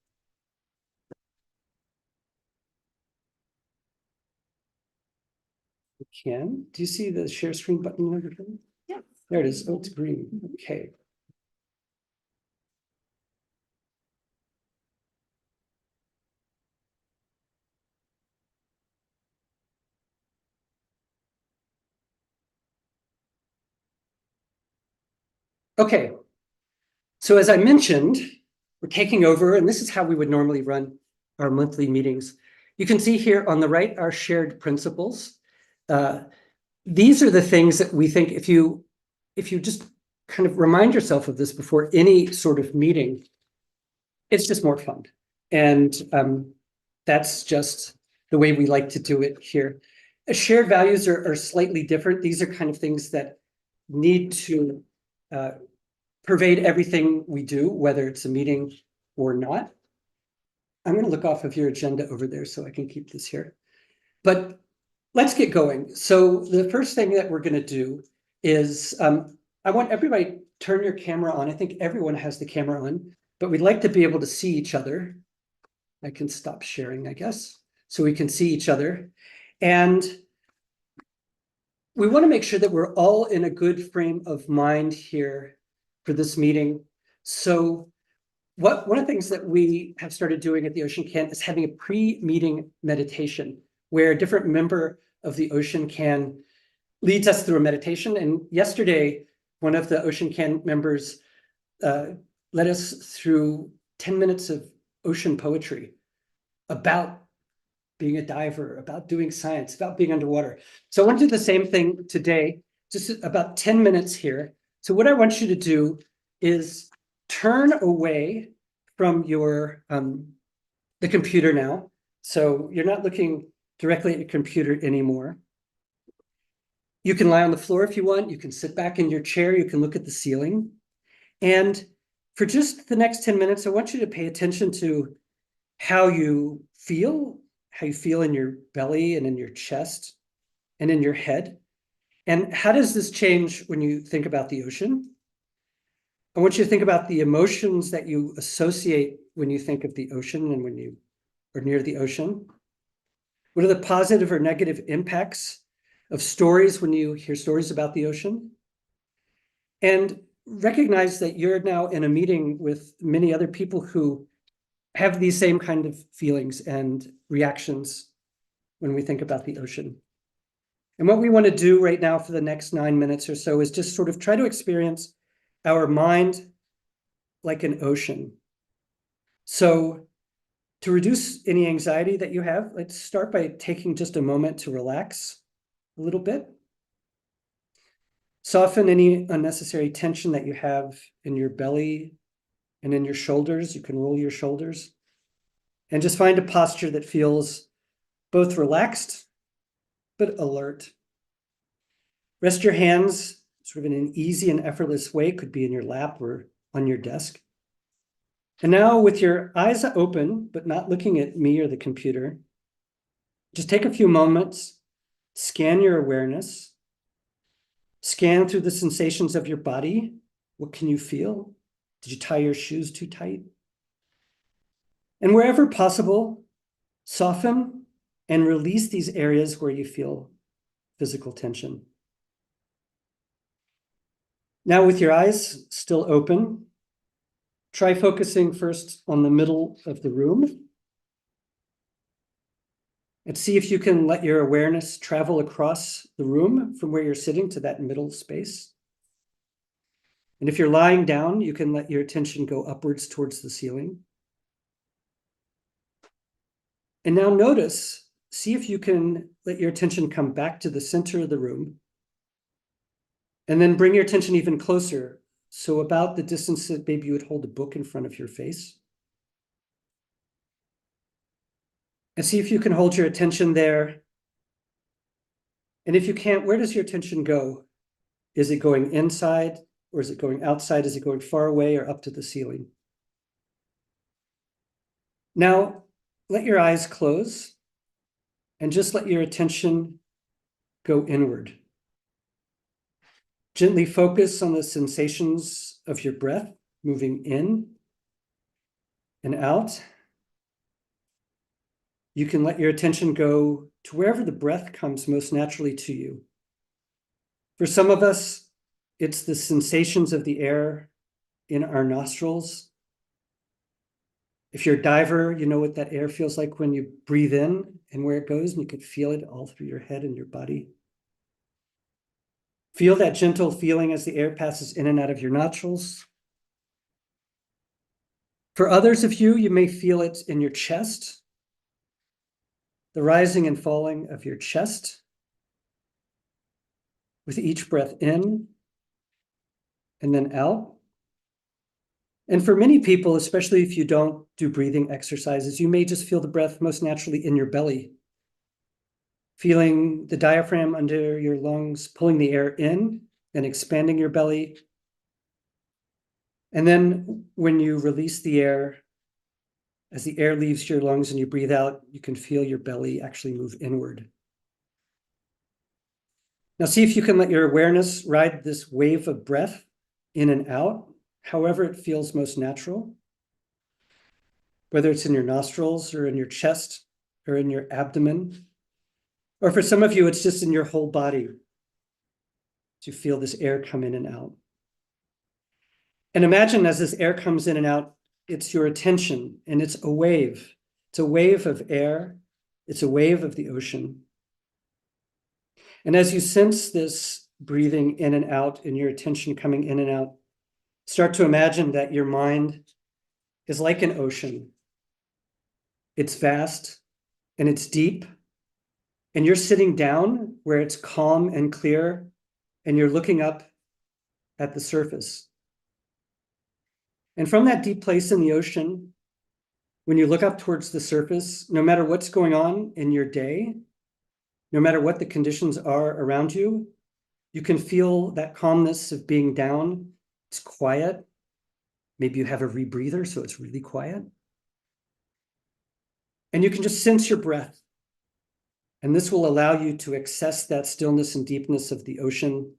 Do you see the share screen button? Yeah. There it is. Oh, it's green. Okay. Okay. So as I mentioned, we're taking over, and this is how we would normally run our monthly meetings. You can see here on the right our shared principles. These are the things that we think if you just kind of remind yourself of this before any sort of meeting, it's just more fun. And that's just the way we like to do it here. Shared values are slightly different. These are kind of things that need to pervade everything we do, whether it's a meeting or not. I'm going to look off of your agenda over there so I can keep this here. But let's get going. So the first thing that we're going to do is I want everybody to turn your camera on. I think everyone has the camera on, but we'd like to be able to see each other. I can stop sharing, I guess, so we can see each other. And we want to make sure that we're all in a good frame of mind here for this meeting. So one of the things that we have started doing at the Ocean Can is having a pre-meeting meditation where a different member of the Ocean Can leads us through a meditation. And yesterday, one of the Ocean Can members led us through 10 minutes of ocean poetry about being a diver, about doing science, about being underwater. So I want to do the same thing today, just about 10 minutes here. So what I want you to do is turn away from your the computer now. So you're not looking directly at your computer anymore. You can lie on the floor if you want. You can sit back in your chair. You can look at the ceiling. And for just the next 10 minutes, I want you to pay attention to how you feel in your belly and in your chest and in your head. And how does this change when you think about the ocean? I want you to think about the emotions that you associate when you think of the ocean and when you are near the ocean. What are the positive or negative impacts of stories when you hear stories about the ocean? And recognize that you're now in a meeting with many other people who have these same kind of feelings and reactions when we think about the ocean. And what we want to do right now for the next 9 minutes or so is just sort of try to experience our mind like an ocean. So to reduce any anxiety that you have, let's start by taking just a moment to relax a little bit. Soften any unnecessary tension that you have in your belly and in your shoulders. You can roll your shoulders and just find a posture that feels both relaxed but alert. Rest your hands sort of in an easy and effortless way. It could be in your lap or on your desk. And now with your eyes open, but not looking at me or the computer, just take a few moments, scan your awareness, scan through the sensations of your body. What can you feel? Did you tie your shoes too tight? And wherever possible, soften and release these areas where you feel physical tension. Now with your eyes still open, try focusing first on the middle of the room. And see if you can let your awareness travel across the room from where you're sitting to that middle space. And if you're lying down, you can let your attention go upwards towards the ceiling. And now notice, see if you can let your attention come back to the center of the room. And then bring your attention even closer. So about the distance that maybe you would hold a book in front of your face. And see if you can hold your attention there. And if you can't, where does your attention go? Is it going inside or is it going outside? Is it going far away or up to the ceiling? Now, let your eyes close and just let your attention go inward. Gently focus on the sensations of your breath moving in and out. You can let your attention go to wherever the breath comes most naturally to you. For some of us, it's the sensations of the air in our nostrils. If you're a diver, you know what that air feels like when you breathe in and where it goes, and you can feel it all through your head and your body. Feel that gentle feeling as the air passes in and out of your nostrils. For others of you, you may feel it in your chest, the rising and falling of your chest with each breath in and then out. And for many people, especially if you don't do breathing exercises, you may just feel the breath most naturally in your belly, feeling the diaphragm under your lungs, pulling the air in and expanding your belly. And then when you release the air, as the air leaves your lungs and you breathe out, you can feel your belly actually move inward. Now see if you can let your awareness ride this wave of breath in and out, however it feels most natural, whether it's in your nostrils or in your chest or in your abdomen. Or for some of you, it's just in your whole body. You feel this air come in and out. And imagine as this air comes in and out, it's your attention, and it's a wave. It's a wave of air. It's a wave of the ocean. And as you sense this breathing in and out and your attention coming in and out, start to imagine that your mind is like an ocean. It's vast and it's deep, and you're sitting down where it's calm and clear, and you're looking up at the surface. And from that deep place in the ocean, when you look up towards the surface, no matter what's going on in your day, no matter what the conditions are around you, you can feel that calmness of being down. It's quiet. Maybe you have a rebreather, so it's really quiet. And you can just sense your breath. And this will allow you to access that stillness and deepness of the ocean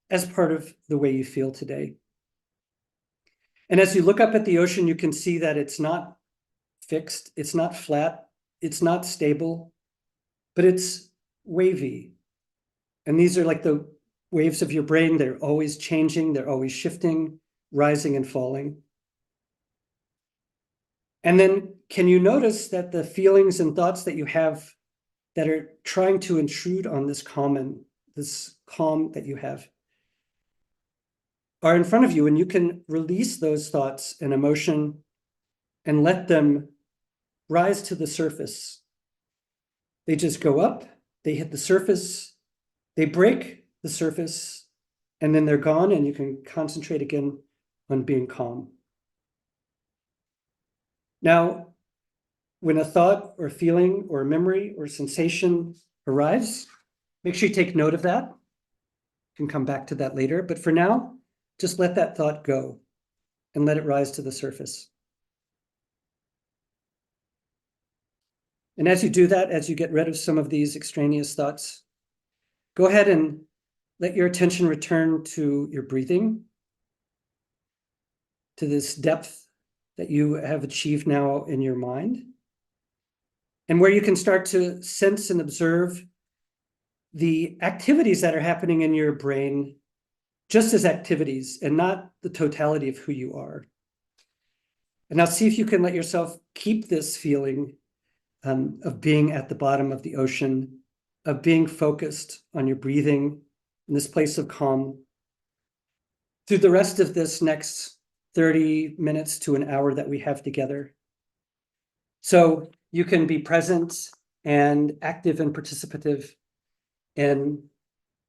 as part of the way you feel today. And as you look up at the ocean, you can see that it's not fixed, it's not flat, it's not stable, but it's wavy. And these are like the waves of your brain. They're always changing, they're always shifting, rising and falling. And then can you notice that the feelings and thoughts that you have that are trying to intrude on this calm that you have are in front of you, and you can release those thoughts and emotion and let them rise to the surface. They just go up, they hit the surface, they break the surface, and then they're gone, and you can concentrate again on being calm. Now, when a thought or feeling or memory or sensation arrives, make sure you take note of that. You can come back to that later, but for now, just let that thought go and let it rise to the surface. And as you do that, as you get rid of some of these extraneous thoughts, go ahead and let your attention return to your breathing, to this depth that you have achieved now in your mind, and where you can start to sense and observe the activities that are happening in your brain just as activities and not the totality of who you are. And now see if you can let yourself keep this feeling of being at the bottom of the ocean, of being focused on your breathing in this place of calm through the rest of this next 30 minutes to an hour that we have together. So you can be present and active and participative in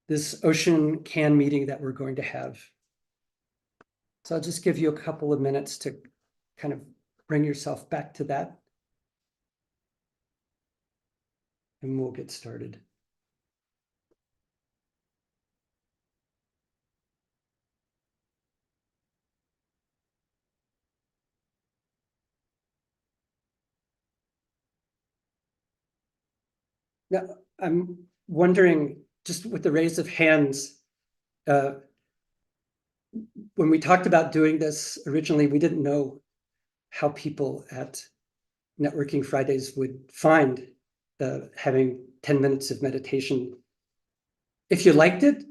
this ocean can meeting that we're going to have. So I'll just give you a couple of minutes to kind of bring yourself back to that. And we'll get started. Now, I'm wondering, just with the raise of hands, when we talked about doing this originally, we didn't know how people at Networking Fridays would find having 10 minutes of meditation. If you liked it,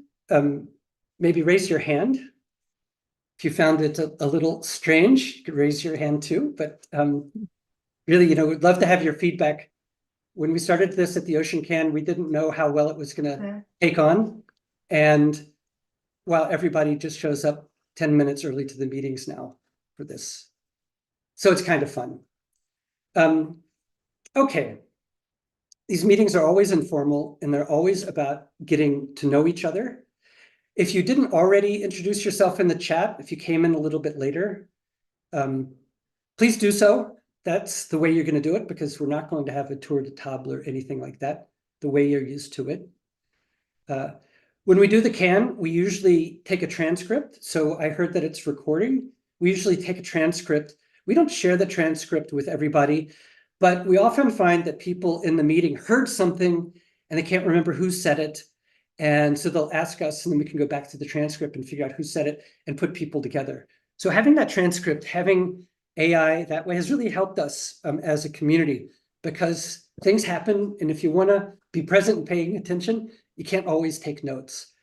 maybe raise your hand. If you found it a little strange, you could raise your hand too. But really, we'd love to have your feedback. When we started this at the Ocean Can, we didn't know how well it was going to take on. And while everybody just shows up 10 minutes early to the meetings now for this. So it's kind of fun. Okay. These meetings are always informal, and they're always about getting to know each other. If you didn't already introduce yourself in the chat, if you came in a little bit later, please do so. That's the way you're going to do it, because we're not going to have a tour de table or anything like that, the way you're used to it. When we do the can, we usually take a transcript. So I heard that it's recording. We usually take a transcript. We don't share the transcript with everybody, but we often find that people in the meeting heard something and they can't remember who said it. And so they'll ask us, and then we can go back to the transcript and figure out who said it and put people together. So having that transcript, having AI that way has really helped us as a community, because things happen, and if you want to be present and paying attention, you can't always take notes.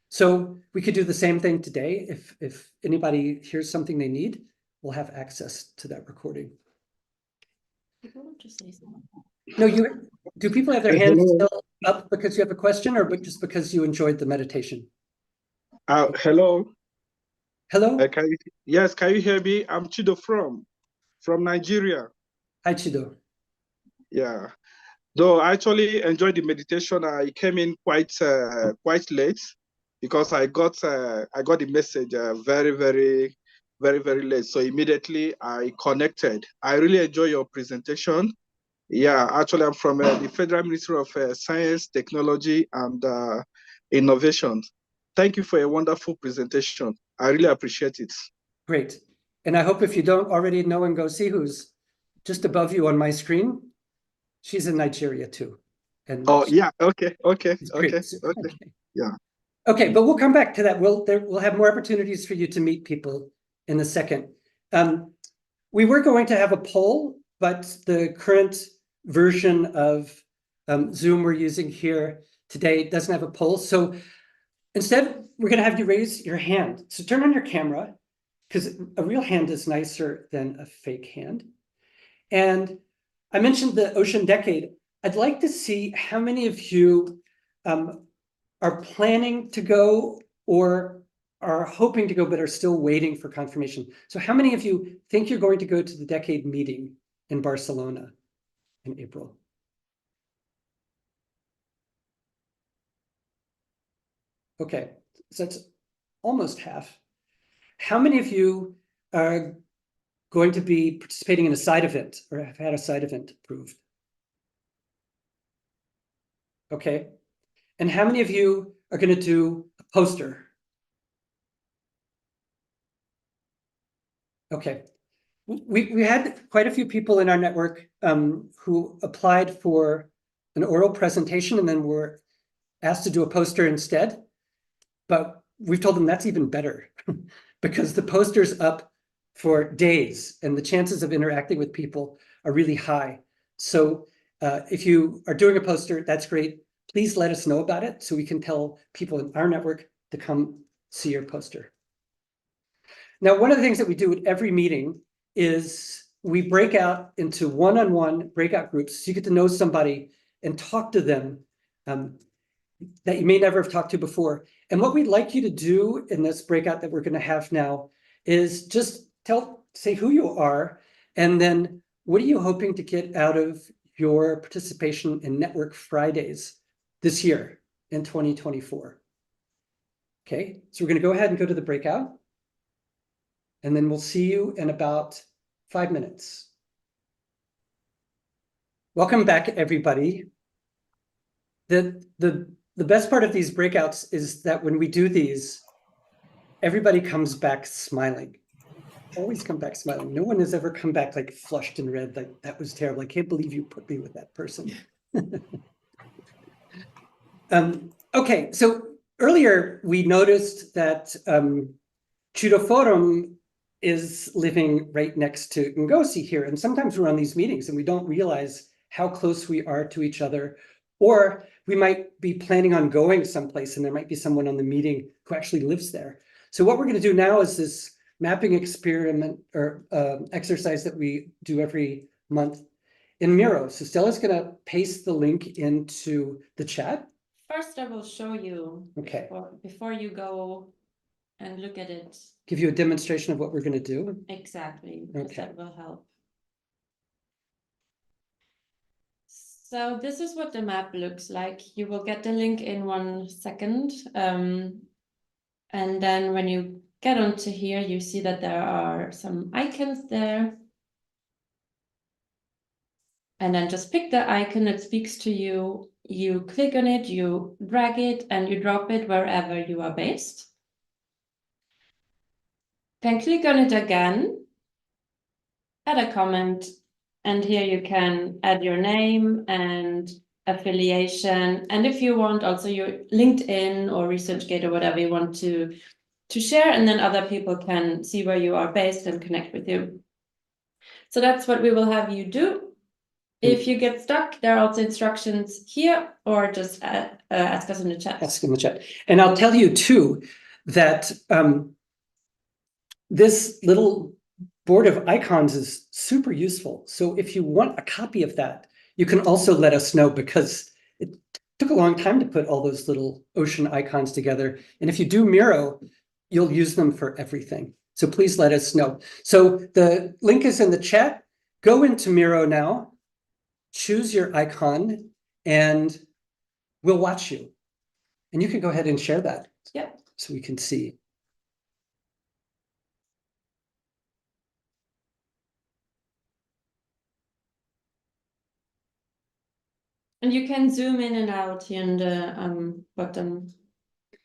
So we could do the same thing today. If anybody hears something they need, we'll have access to that recording. People want to say something. No, do people have their hands Hello. still up because you have a question, or just because you enjoyed the meditation? Hello. Hello? Yes, can you hear me? I'm Chido from Nigeria. Hi, Chido. Yeah. Though I actually enjoyed the meditation, I came in quite late because I got the message very late. So immediately I connected. I really enjoy your presentation. Yeah, actually I'm from the Federal Ministry of Science, Technology, and Innovation. Thank you for a wonderful presentation. I really appreciate it. Great. And I hope if you don't already know Ngozi, who's just above you on my screen, she's in Nigeria too. And Oh yeah, okay. Yeah. Okay, but we'll come back to that. We'll have more opportunities for you to meet people in a second. We were going to have a poll, but the current version of Zoom we're using here today doesn't have a poll. So instead, we're going to have you raise your hand. So turn on your camera, because a real hand is nicer than a fake hand. And I mentioned the Ocean Decade. I'd like to see how many of you are planning to go or are hoping to go, but are still waiting for confirmation. So how many of you think you're going to go to the Decade meeting in Barcelona in April? Okay, so that's almost half. How many of you are going to be participating in a side event or have had a side event approved? Okay, and how many of you are going to do a poster? Okay, we had quite a few people in our network who applied for an oral presentation and then were asked to do a poster instead. But we've told them that's even better because the poster's up for days and the chances of interacting with people are really high. So if you are doing a poster, that's great. Please let us know about it so we can tell people in our network to come see your poster. Now, one of the things that we do at every meeting is we break out into one-on-one breakout groups so you get to know somebody and talk to them that you may never have talked to before. And what we'd like you to do in this breakout that we're going to have now is just say who you are, and then what are you hoping to get out of your participation in Network Fridays this year in 2024. Okay, so we're going to go ahead and go to the breakout, and then we'll see you in about 5 minutes. Welcome back, everybody. The best part of these breakouts is that when we do these, everybody comes back smiling. Always come back smiling. No one has ever come back like flushed and red, like that was terrible. I can't believe you put me with that person. Okay, so earlier we noticed that Forum is living right next to Ngozi here. And sometimes we're on these meetings and we don't realize how close we are to each other. Or we might be planning on going someplace and there might be someone on the meeting who actually lives there. So what we're going to do now is this mapping experiment or exercise that we do every month in Miro. So Stella's going to paste the link into the chat. First, I will show you before you go and look at it. Give you a demonstration of what we're going to do. Exactly, because that will help. So this is what the map looks like. You will get the link in 1 second. And then when you get onto here, you see that there are some icons there. And then just pick the icon that speaks to you. You click on it, you drag it, and you drop it wherever you are based. Then click on it again, add a comment, and here you can add your name and affiliation. And if you want also your LinkedIn or ResearchGate or whatever you want to share, and then other people can see where you are based and connect with you. So that's what we will have you do. If you get stuck, there are also instructions here, or just ask us in the chat. Ask in the chat. And I'll tell you too, that this little board of icons is super useful. So if you want a copy of that, you can also let us know, because it took a long time to put all those little ocean icons together. And if you do Miro, you'll use them for everything. So please let us know. So the link is in the chat. Go into Miro now, choose your icon, and we'll watch you. And you can go ahead and share that. Yeah. So we can see. And you can zoom in and out here in the bottom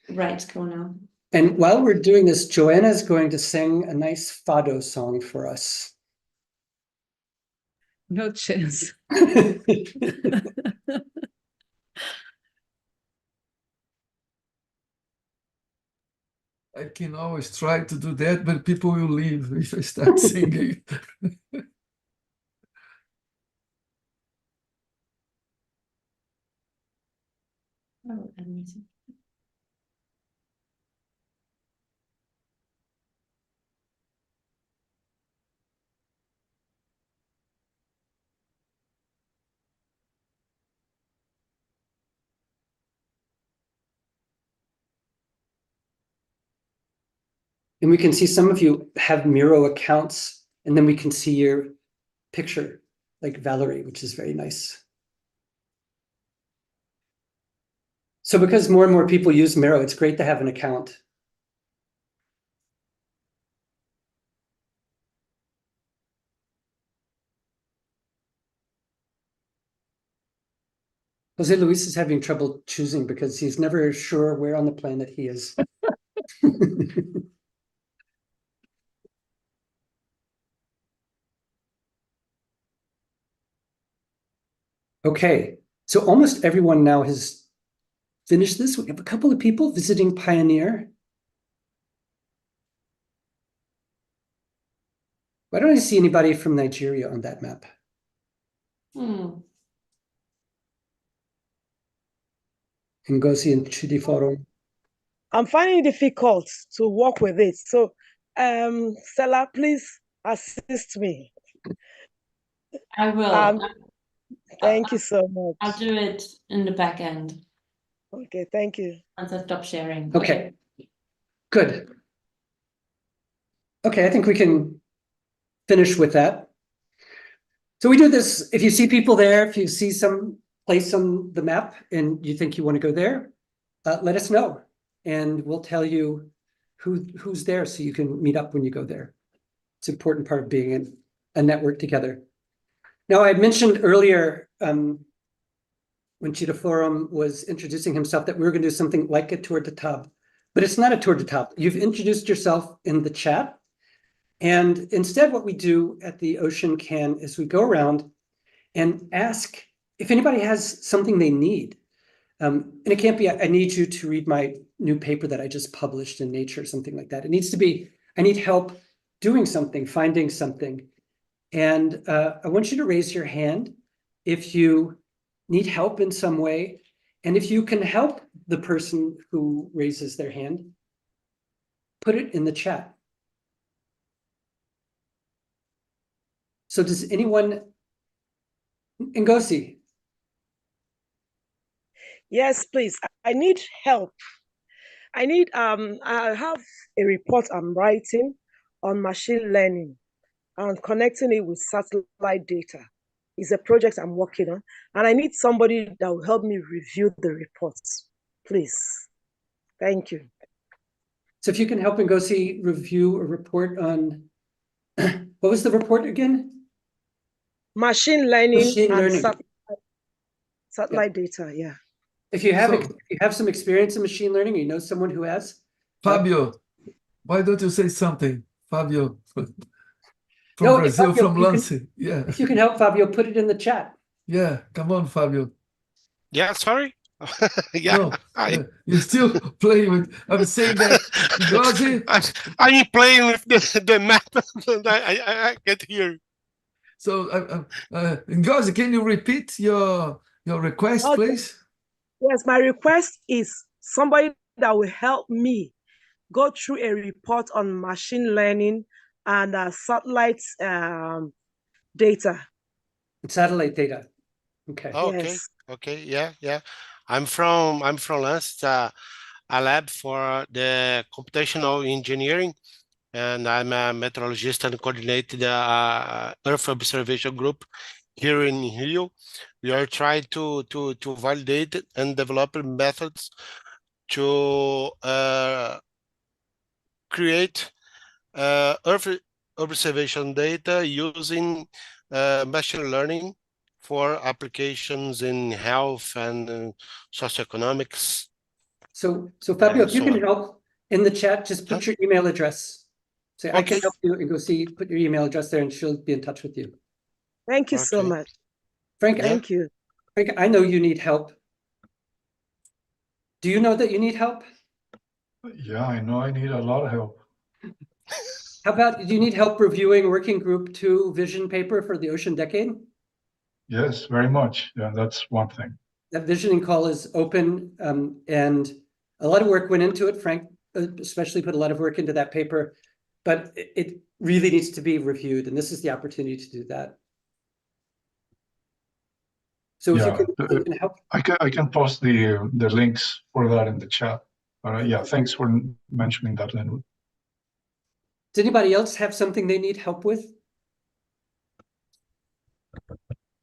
right corner. And while we're doing this, Joanna is going to sing a nice fado song for us. No chance. I can always try to do that, but people will leave if I start singing. Oh, amazing. And we can see some of you have Miro accounts, and then we can see your picture, like Valerie, which is very nice. So because more and more people use Miro, it's great to have an account. Jose Luis is having trouble choosing because he's never sure where on the planet he is. Okay, so almost everyone now has finished this. We have a couple of people visiting Pioneer. Why don't I see anybody from Nigeria on that map? Ngozi and Chidiforo. I'm finding it difficult to work with it. So, Stella, please assist me. I will. Thank you so much. I'll do it in the back end Okay, thank you. once I stop sharing. Okay, good. Okay, I think we can finish with that. So we do this, if you see people there, if you see some place on the map and you think you want to go there, let us know. And we'll tell you who's there so you can meet up when you go there. It's an important part of being in a network together. Now, I mentioned earlier when Chidiforo was introducing himself that we were going to do something like a tour de table, but it's not a tour de table. You've introduced yourself in the chat. And instead, what we do at the Ocean Can is we go around and ask if anybody has something they need. And it can't be, I need you to read my new paper that I just published in Nature, something like that. It needs to be, I need help doing something, finding something. And I want you to raise your hand if you need help in some way. And if you can help the person who raises their hand, put it in the chat. So does anyone, Ngozi? Yes, please. I need help. I have a report I'm writing on machine learning and connecting it with satellite data. It's a project I'm working on, and I need somebody that will help me review the reports, please. Thank you. So if you can help Ngozi review a report on, what was the report again? Machine learning Machine and learning. satellite data, yeah. If you have some experience in machine learning, you know someone who has. Fabio, why don't you say something? Fabio from No, Brazil, Fabio, from Lansing. Yeah. If you can help Fabio, put it in the chat. Yeah, come on, Fabio. Yeah, sorry. Yeah, No, you're still playing with. I'm saying that Ngozi. I'm playing with the map. I can't hear. So, Ngozi, can you repeat your request, Okay. please? Yes, my request is somebody that will help me go through a report on machine learning and satellite data. Satellite data. Okay. Oh, okay, Yes. okay, yeah. I'm from Lens, a lab for the computational engineering, and I'm a meteorologist and coordinate the Earth observation group here in Rio. We are trying to validate and develop methods to create Earth observation data using machine learning for applications in health and socioeconomics So Fabio, and if you so can on. help in the chat, just put your email address. Say, I can Okay. help you, and go see, put your email address there and she'll be in touch with you. Thank you so Okay. much. Frank, Yeah. Thank you. Frank, I know you need help. Do you know that you need help? Yeah, I know I need a lot of help. How about, do you need help reviewing Working Group 2 vision paper for the Ocean Decade? Yes, very much. Yeah, that's one thing. That visioning call is open, and a lot of work went into it. Frank especially put a lot of work into that paper, but it really needs to be reviewed, and this is the opportunity to do that. So if Yeah, you can help. I can post the links for that in the chat. Yeah, thanks for mentioning that, Linwood. Does anybody else have something they need help with?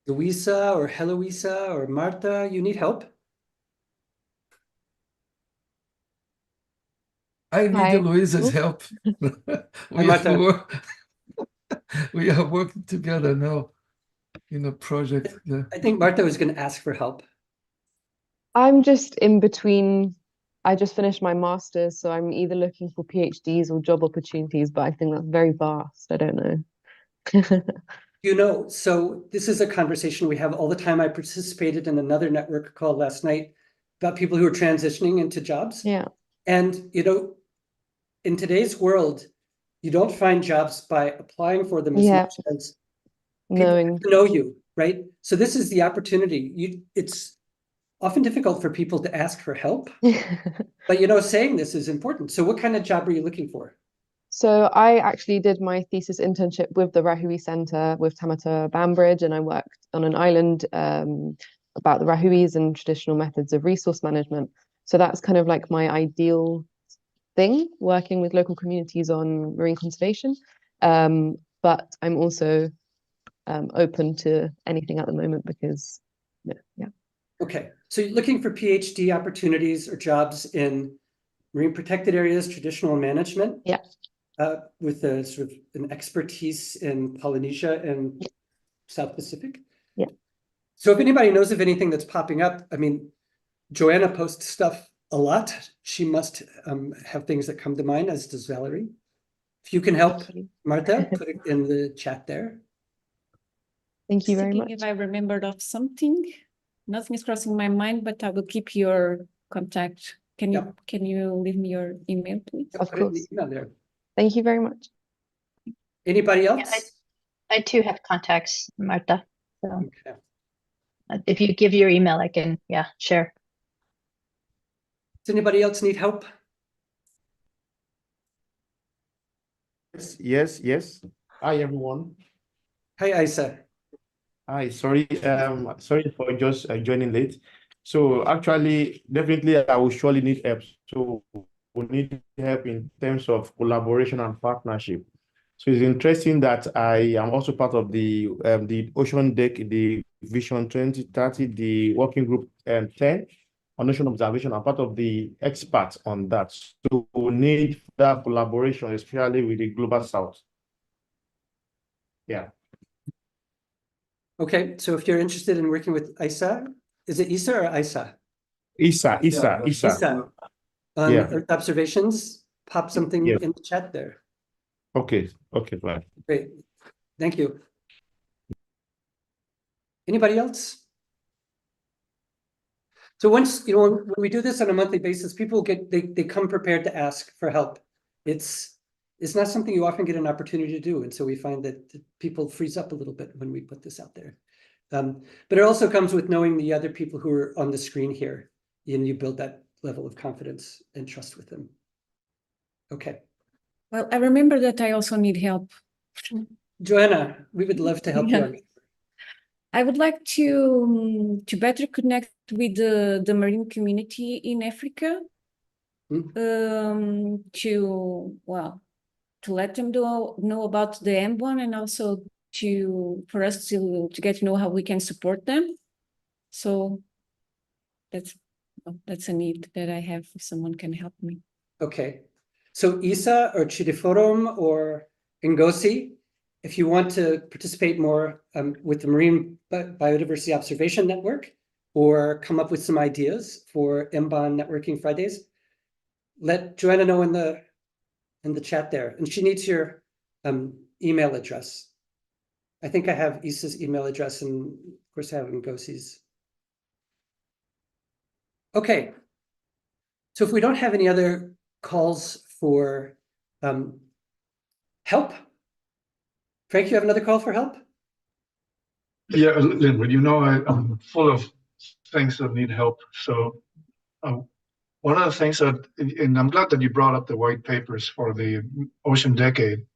Luisa or Heloisa or Marta, you need help? I need Hi. Louisa's help. Marta. We are working together now in a project. Yeah. I think Marta was going to ask for help. I'm just in between. I just finished my master's, so I'm either looking for PhDs or job opportunities, but I think that's very vast. I don't know. You know, so this is a conversation we have all the time. I participated in another network call last night about people who are transitioning into jobs. Yeah. And, you know, in today's world, you don't find jobs by applying for them as much as people have to know you, right? So this is the opportunity. It's often difficult for people to ask for help, but, you know, saying this is important. So what kind of job are you looking for? So I actually did my thesis internship with the Rahui Center with Tamata Bambridge, and I worked on an island about the Rahuis and traditional methods of resource management. So that's kind of like my ideal thing, working with local communities on marine conservation. But I'm also open to anything at the moment because, yeah. Okay, so you're looking for PhD opportunities or jobs in marine protected areas, traditional management? Yeah. With a sort of an expertise in Polynesia and South Pacific? Yeah. So if anybody knows of anything that's popping up, I mean, Joanna posts stuff a lot. She must have things that come to mind, as does Valerie. If you can help, Marta, put it in the chat there. Thank you very much. If I remembered of something, nothing is crossing my mind, but I will keep your contact. Can you leave me your email, please? Of course. Email there. Thank you very much. Anybody else? Yeah, I too have contacts, Marta. So Okay. if you give your email, I can, share. Does anybody else need help? Yes. Hi, everyone. Hi, Isa. Hi, sorry for just joining late. So actually, definitely, I will surely need help. So we need help in terms of collaboration and partnership. So it's interesting that I am also part of the Ocean Deck, the Vision 2030, the working group 10 on ocean observation. I'm part of the experts on that. So we need that collaboration, especially with the Global South. Yeah. Okay, so if you're interested in working with Isa, is it Isa or Isa? Isa. On Yeah. Earth observations, pop something in the chat there. Okay, fine. Great, thank you. Anybody else? So once, you know, when we do this on a monthly basis, people they come prepared to ask for help. It's It's not something you often get an opportunity to do. And so we find that people freeze up a little bit when we put this out there. But it also comes with knowing the other people who are on the screen here, and you build that level of confidence and trust with them. Okay. Well, I remember that I also need help. Joanna, we would love to help you Yeah. on. I would like to better connect with the marine community in Africa. To let them know about the M1, and also for us to get to know how we can support them. So that's a need that I have if someone can help me. Okay. So Isa or Chidiforum or Ngozi, if you want to participate more with the Marine Biodiversity Observation Network, or come up with some ideas for MBON Networking Fridays, let Joanna know in the chat there. And she needs your email address. I think I have Isa's email address, and of course I have Ngozi's. Okay. So if we don't have any other calls for help, Frank, you have another call for help? Yeah, Linwood, you know, I'm full of things that need help. So one of the things that, and I'm glad that you brought up the white papers for the ocean decade.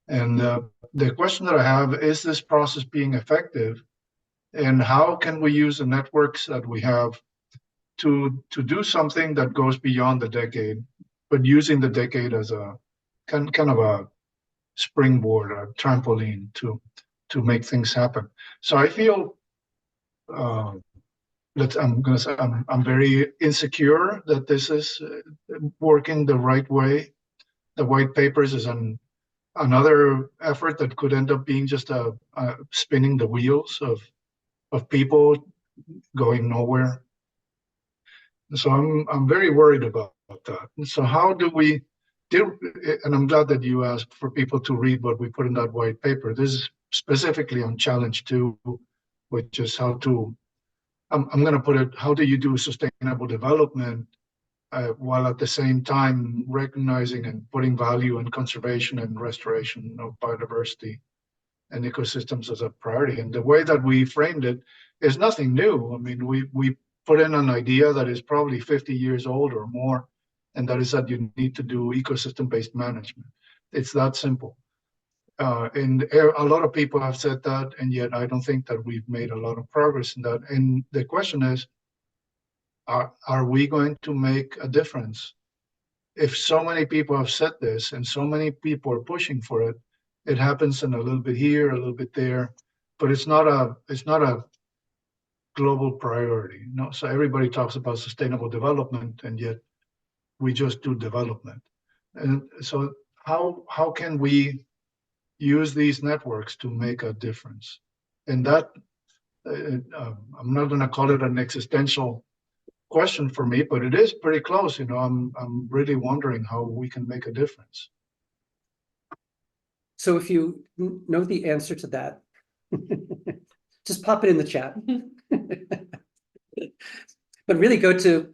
And the question that I have, is this process being effective? And how can we use the networks that we have to do something that goes beyond the decade, but using the decade as a kind of a springboard, a trampoline to make things happen. So I feel I'm going to say I'm very insecure that this is working the right way. The white papers is another effort that could end up being just a spinning the wheels of people going nowhere. So I'm very worried about that. And so how do we do? And I'm glad that you asked for people to read what we put in that white paper. This is specifically on challenge 2, which is how to. I'm going to put it. How do you do sustainable development while at the same time recognizing and putting value in conservation and restoration of biodiversity and ecosystems as a priority? And the way that we framed it is nothing new. I mean, we put in an idea that is probably 50 years old or more, and that is that you need to do ecosystem-based management. It's that simple. And a lot of people have said that, and yet I don't think that we've made a lot of progress in that. And the question is, are we going to make a difference? If so many people have said this and so many people are pushing for it, it happens in a little bit here, a little bit there, but it's not a global priority. No, so everybody talks about sustainable development, and yet we just do development. And so how can we use these networks to make a difference? And that I'm not going to call it an existential question for me, but it is pretty close. You know, I'm really wondering how we can make a difference. So if you know the answer to that, just pop it in the chat. But really go to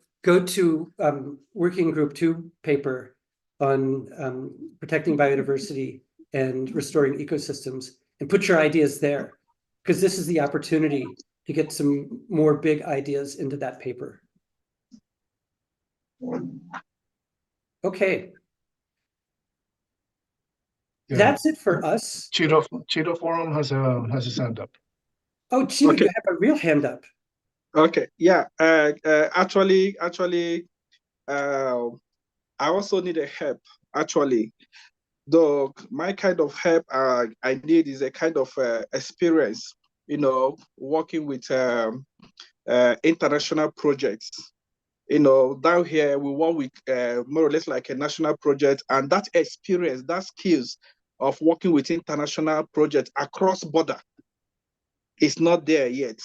Working Group 2 paper on protecting biodiversity and restoring ecosystems, and put your ideas there, because this is the opportunity to get some more big ideas into that paper. Okay. Yeah. That's it for us. Cheeto Forum has his hand up. Oh, Cheeto, Okay. you have a real hand up. Okay, yeah. Actually, I also need a help. Actually, though my kind of help I need is a kind of experience. You know, working with international projects. You know, down here we work with more or less like a national project, and that experience, that skills of working with international projects across border is not there yet.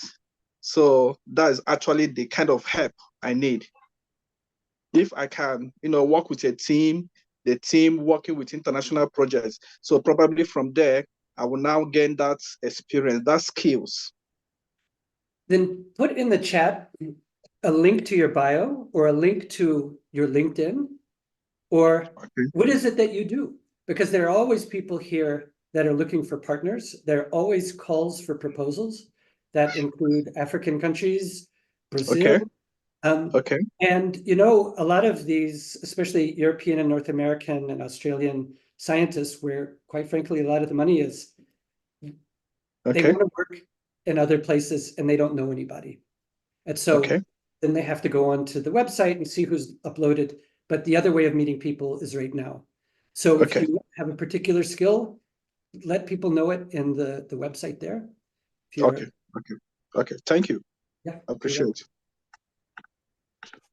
So that is actually the kind of help I need. If I can, you know, work with a team, the team working with international projects. So probably from there, I will now gain that experience, that skills. Then put in the chat a link to your bio or a link to your LinkedIn, or what is it that you do? because there are always people here that are looking for partners. There are always calls for proposals that include African countries, Brazil. Okay. And, you know, a lot of these, especially European and North American and Australian scientists, where quite frankly, a lot of the money is, they Okay. want to work in other places and they don't know anybody. And so Okay. then they have to go onto the website and see who's uploaded. But the other way of meeting people is right now. So if Okay. you have a particular skill, let people know it in the website there. If you're, Okay. Okay. Okay. Thank you. yeah, I appreciate it.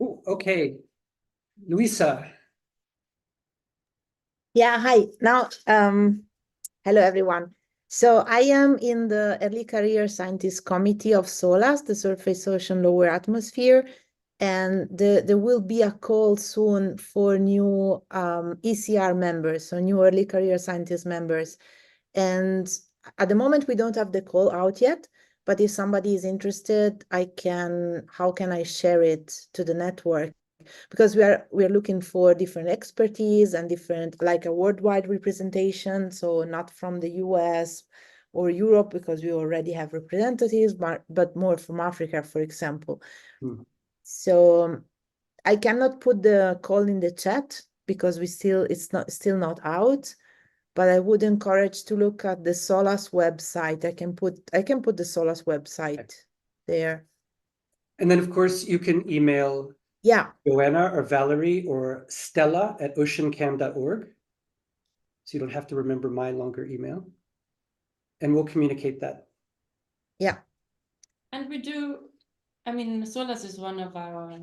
Ooh, okay. Luisa. Yeah, hi. Now, hello everyone. So I am in the Early Career Scientist Committee of SOLAS, the Surface Ocean Lower Atmosphere, and there will be a call soon for new ECR members, so new Early Career Scientist members. And at the moment, we don't have the call out yet, but if somebody is interested, how can I share it to the network? Because we are looking for different expertise and different, like a worldwide representation, so not from the US or Europe, because we already have representatives, but more from Africa, for example. So I cannot put the call in the chat because it's still not out, but I would encourage to look at the SOLAS website. I can put the SOLAS website there. And then of course you can email Joanna or Valerie or Stella at oceancam.org. So you don't have to remember my longer email. And we'll communicate that. Yeah. And we do, I mean, SOLAS is one of our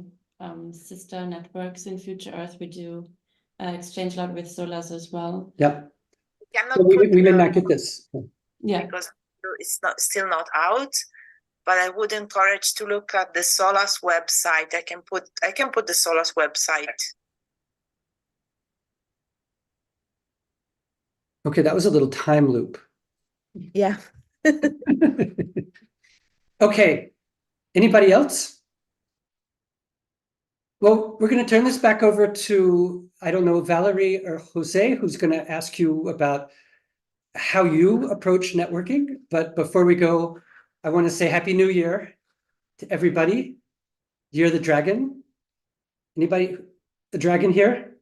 sister networks in Future Earth. We do exchange a lot with SOLAS as well. Yeah. So we may not get this. Yeah. Because it's still not out. But I would encourage to look at the SOLAS website. I can put the SOLAS website. Okay, that was a little time loop. Yeah. Okay, anybody else? Well, we're going to turn this back over to, I don't know, Valerie or Jose, who's going to ask you about how you approach networking. But before we go, I want to say Happy New Year to everybody. Year of the Dragon. Anybody, the dragon here?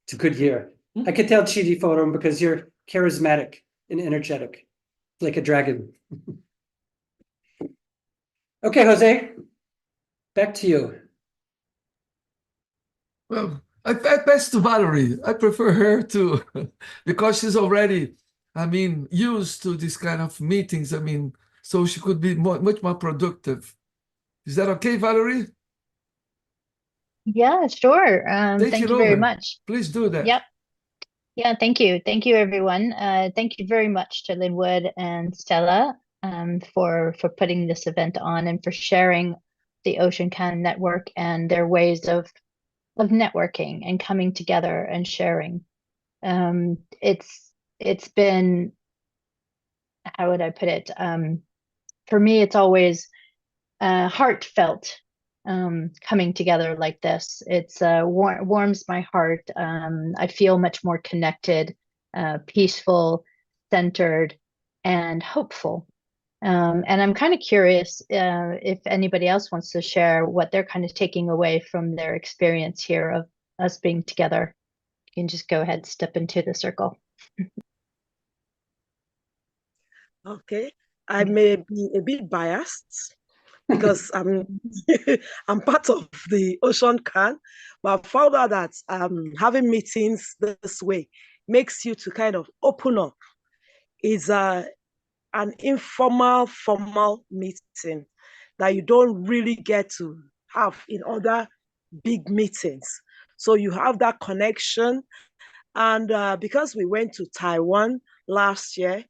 It's a good year. I could tell Chidi Forum because you're charismatic and energetic, like a dragon. Okay, Jose, back to you. Well, I pass to Valerie. I prefer her to, because she's already, used to this kind of meetings. So she could be much more productive. Is that okay, Valerie? Yeah, sure. Thank you very much. Please do that. Yep. Yeah, thank you. Thank you, everyone. Thank you very much to Linwood and Stella for putting this event on and for sharing the OceanCan network and their ways of networking and coming together and sharing. It's been, how would I put it? For me, it's always heartfelt coming together like this. It's warms my heart. I feel much more connected, peaceful, centered, and hopeful. And I'm kind of curious if anybody else wants to share what they're kind of taking away from their experience here of us being together. You can just go ahead, step into the circle. Okay, I may be a bit biased because I'm part of the OceanCan, but I found out that having meetings this way makes you to kind of open up. It's an informal, formal meeting that you don't really get to have in other big meetings. So you have that connection. And because we went to Taiwan last year,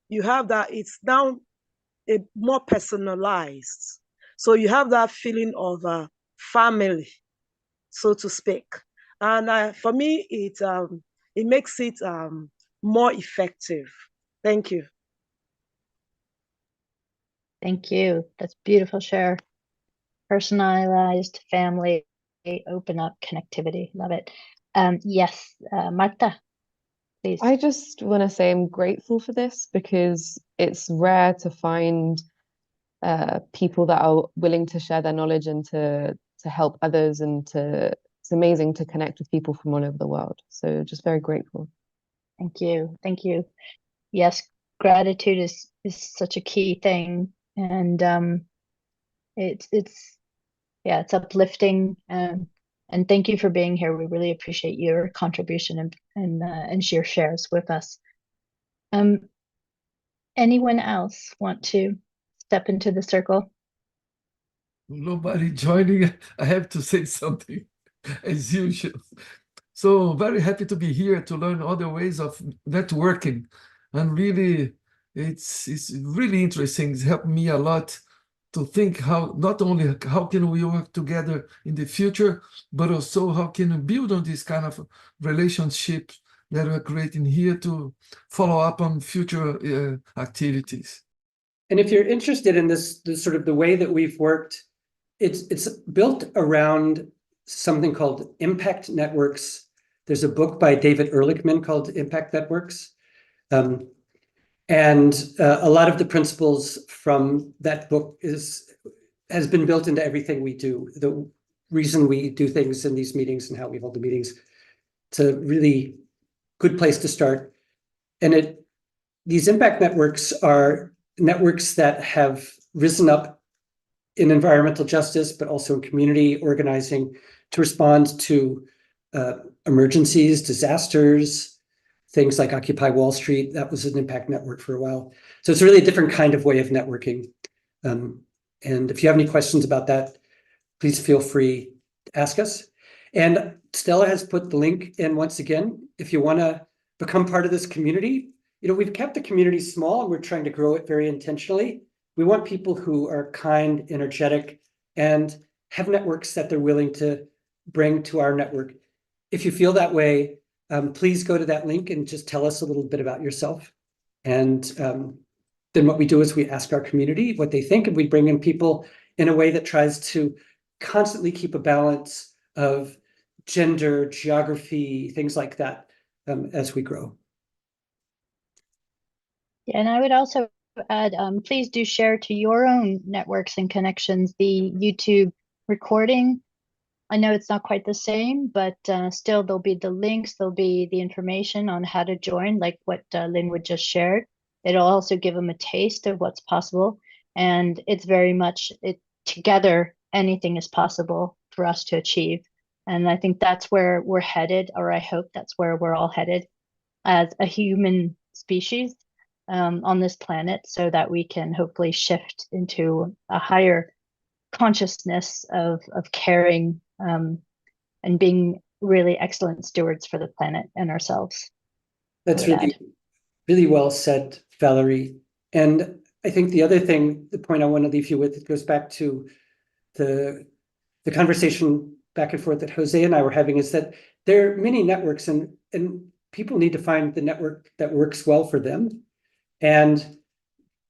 you have that, it's now more personalized. So you have that feeling of family, so to speak. And for me, it makes it more effective. Thank you. Thank you. That's beautiful share. Personalized, family, open up, connectivity. Love it. Yes, Marta, please. I just want to say I'm grateful for this because it's rare to find people that are willing to share their knowledge and to help others, and it's amazing to connect with people from all over the world. So just very grateful. Thank you. Thank you. Yes, gratitude is such a key thing, and it's uplifting, and thank you for being here. We really appreciate your contribution and your shares with us. Anyone else want to step into the circle? Nobody joining. I have to say something as usual. So very happy to be here to learn other ways of networking, and really, it's really interesting. It's helped me a lot to think how not only how can we work together in the future, but also how can we build on this kind of relationship that we're creating here to follow up on future activities. And if you're interested in this sort of the way that we've worked, it's built around something called impact networks. There's a book by David Ehrlichman called Impact Networks. And a lot of the principles from that book has been built into everything we do. The reason we do things in these meetings and how we hold the meetings. It's a really good place to start. And these impact networks are networks that have risen up in environmental justice, but also in community organizing to respond to emergencies, disasters, things like Occupy Wall Street. That was an impact network for a while. So it's really a different kind of way of networking. And if you have any questions about that, please feel free to ask us. And Stella has put the link in once again. If you want to become part of this community, we've kept the community small and we're trying to grow it very intentionally. We want people who are kind, energetic, and have networks that they're willing to bring to our network. If you feel that way, please go to that link and just tell us a little bit about yourself. And then what we do is we ask our community what they think, and we bring in people in a way that tries to constantly keep a balance of gender, geography, things like that as we grow. Yeah, and I would also add, please do share to your own networks and connections the YouTube recording. I know it's not quite the same, but still there'll be the links, there'll be the information on how to join, like what Linwood just shared. It'll also give them a taste of what's possible. And it's very much together, anything is possible for us to achieve. And I think that's where we're headed, or I hope that's where we're all headed as a human species on this planet, so that we can hopefully shift into a higher consciousness of caring and being really excellent stewards for the planet and ourselves. That's really well said, Valerie. And I think the other thing, the point I want to leave you with, it goes back to the conversation back and forth that Jose and I were having, is that there are many networks and people need to find the network that works well for them. And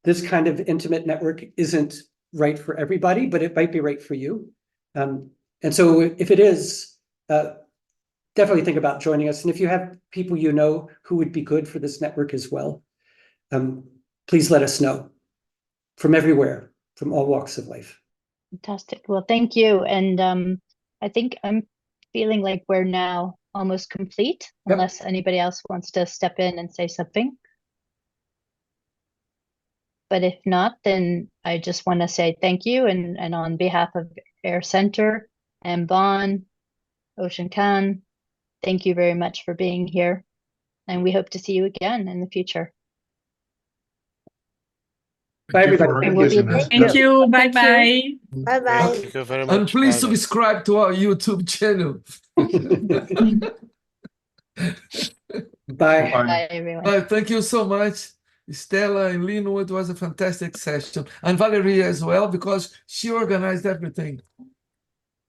this kind of intimate network isn't right for everybody, but it might be right for you. And so if it is, definitely think about joining us. And if you have people you know who would be good for this network as well, please let us know, from everywhere, from all walks of life. Fantastic. Well, thank you. And I think I'm feeling like we're now almost complete, unless anybody else wants to step in and say something. But if not, then I just want to say thank you. And on behalf of Air Center and Bon, Ocean Khan, thank you very much for being here. And we hope to see you again in the future. Bye, everybody. Thank you. Bye-bye. Bye-bye. Thank you very much. And please Bye, guys. subscribe to our YouTube channel. Bye. Bye, everyone. Thank you so much, Stella and Linwood. It was a fantastic session. And Valerie as well, because she organized everything.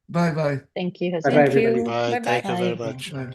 Bye-bye. Thank you, Jose. Bye-bye, Thank everybody. you. Bye. Bye-bye. Thank you very Bye. much. Bye.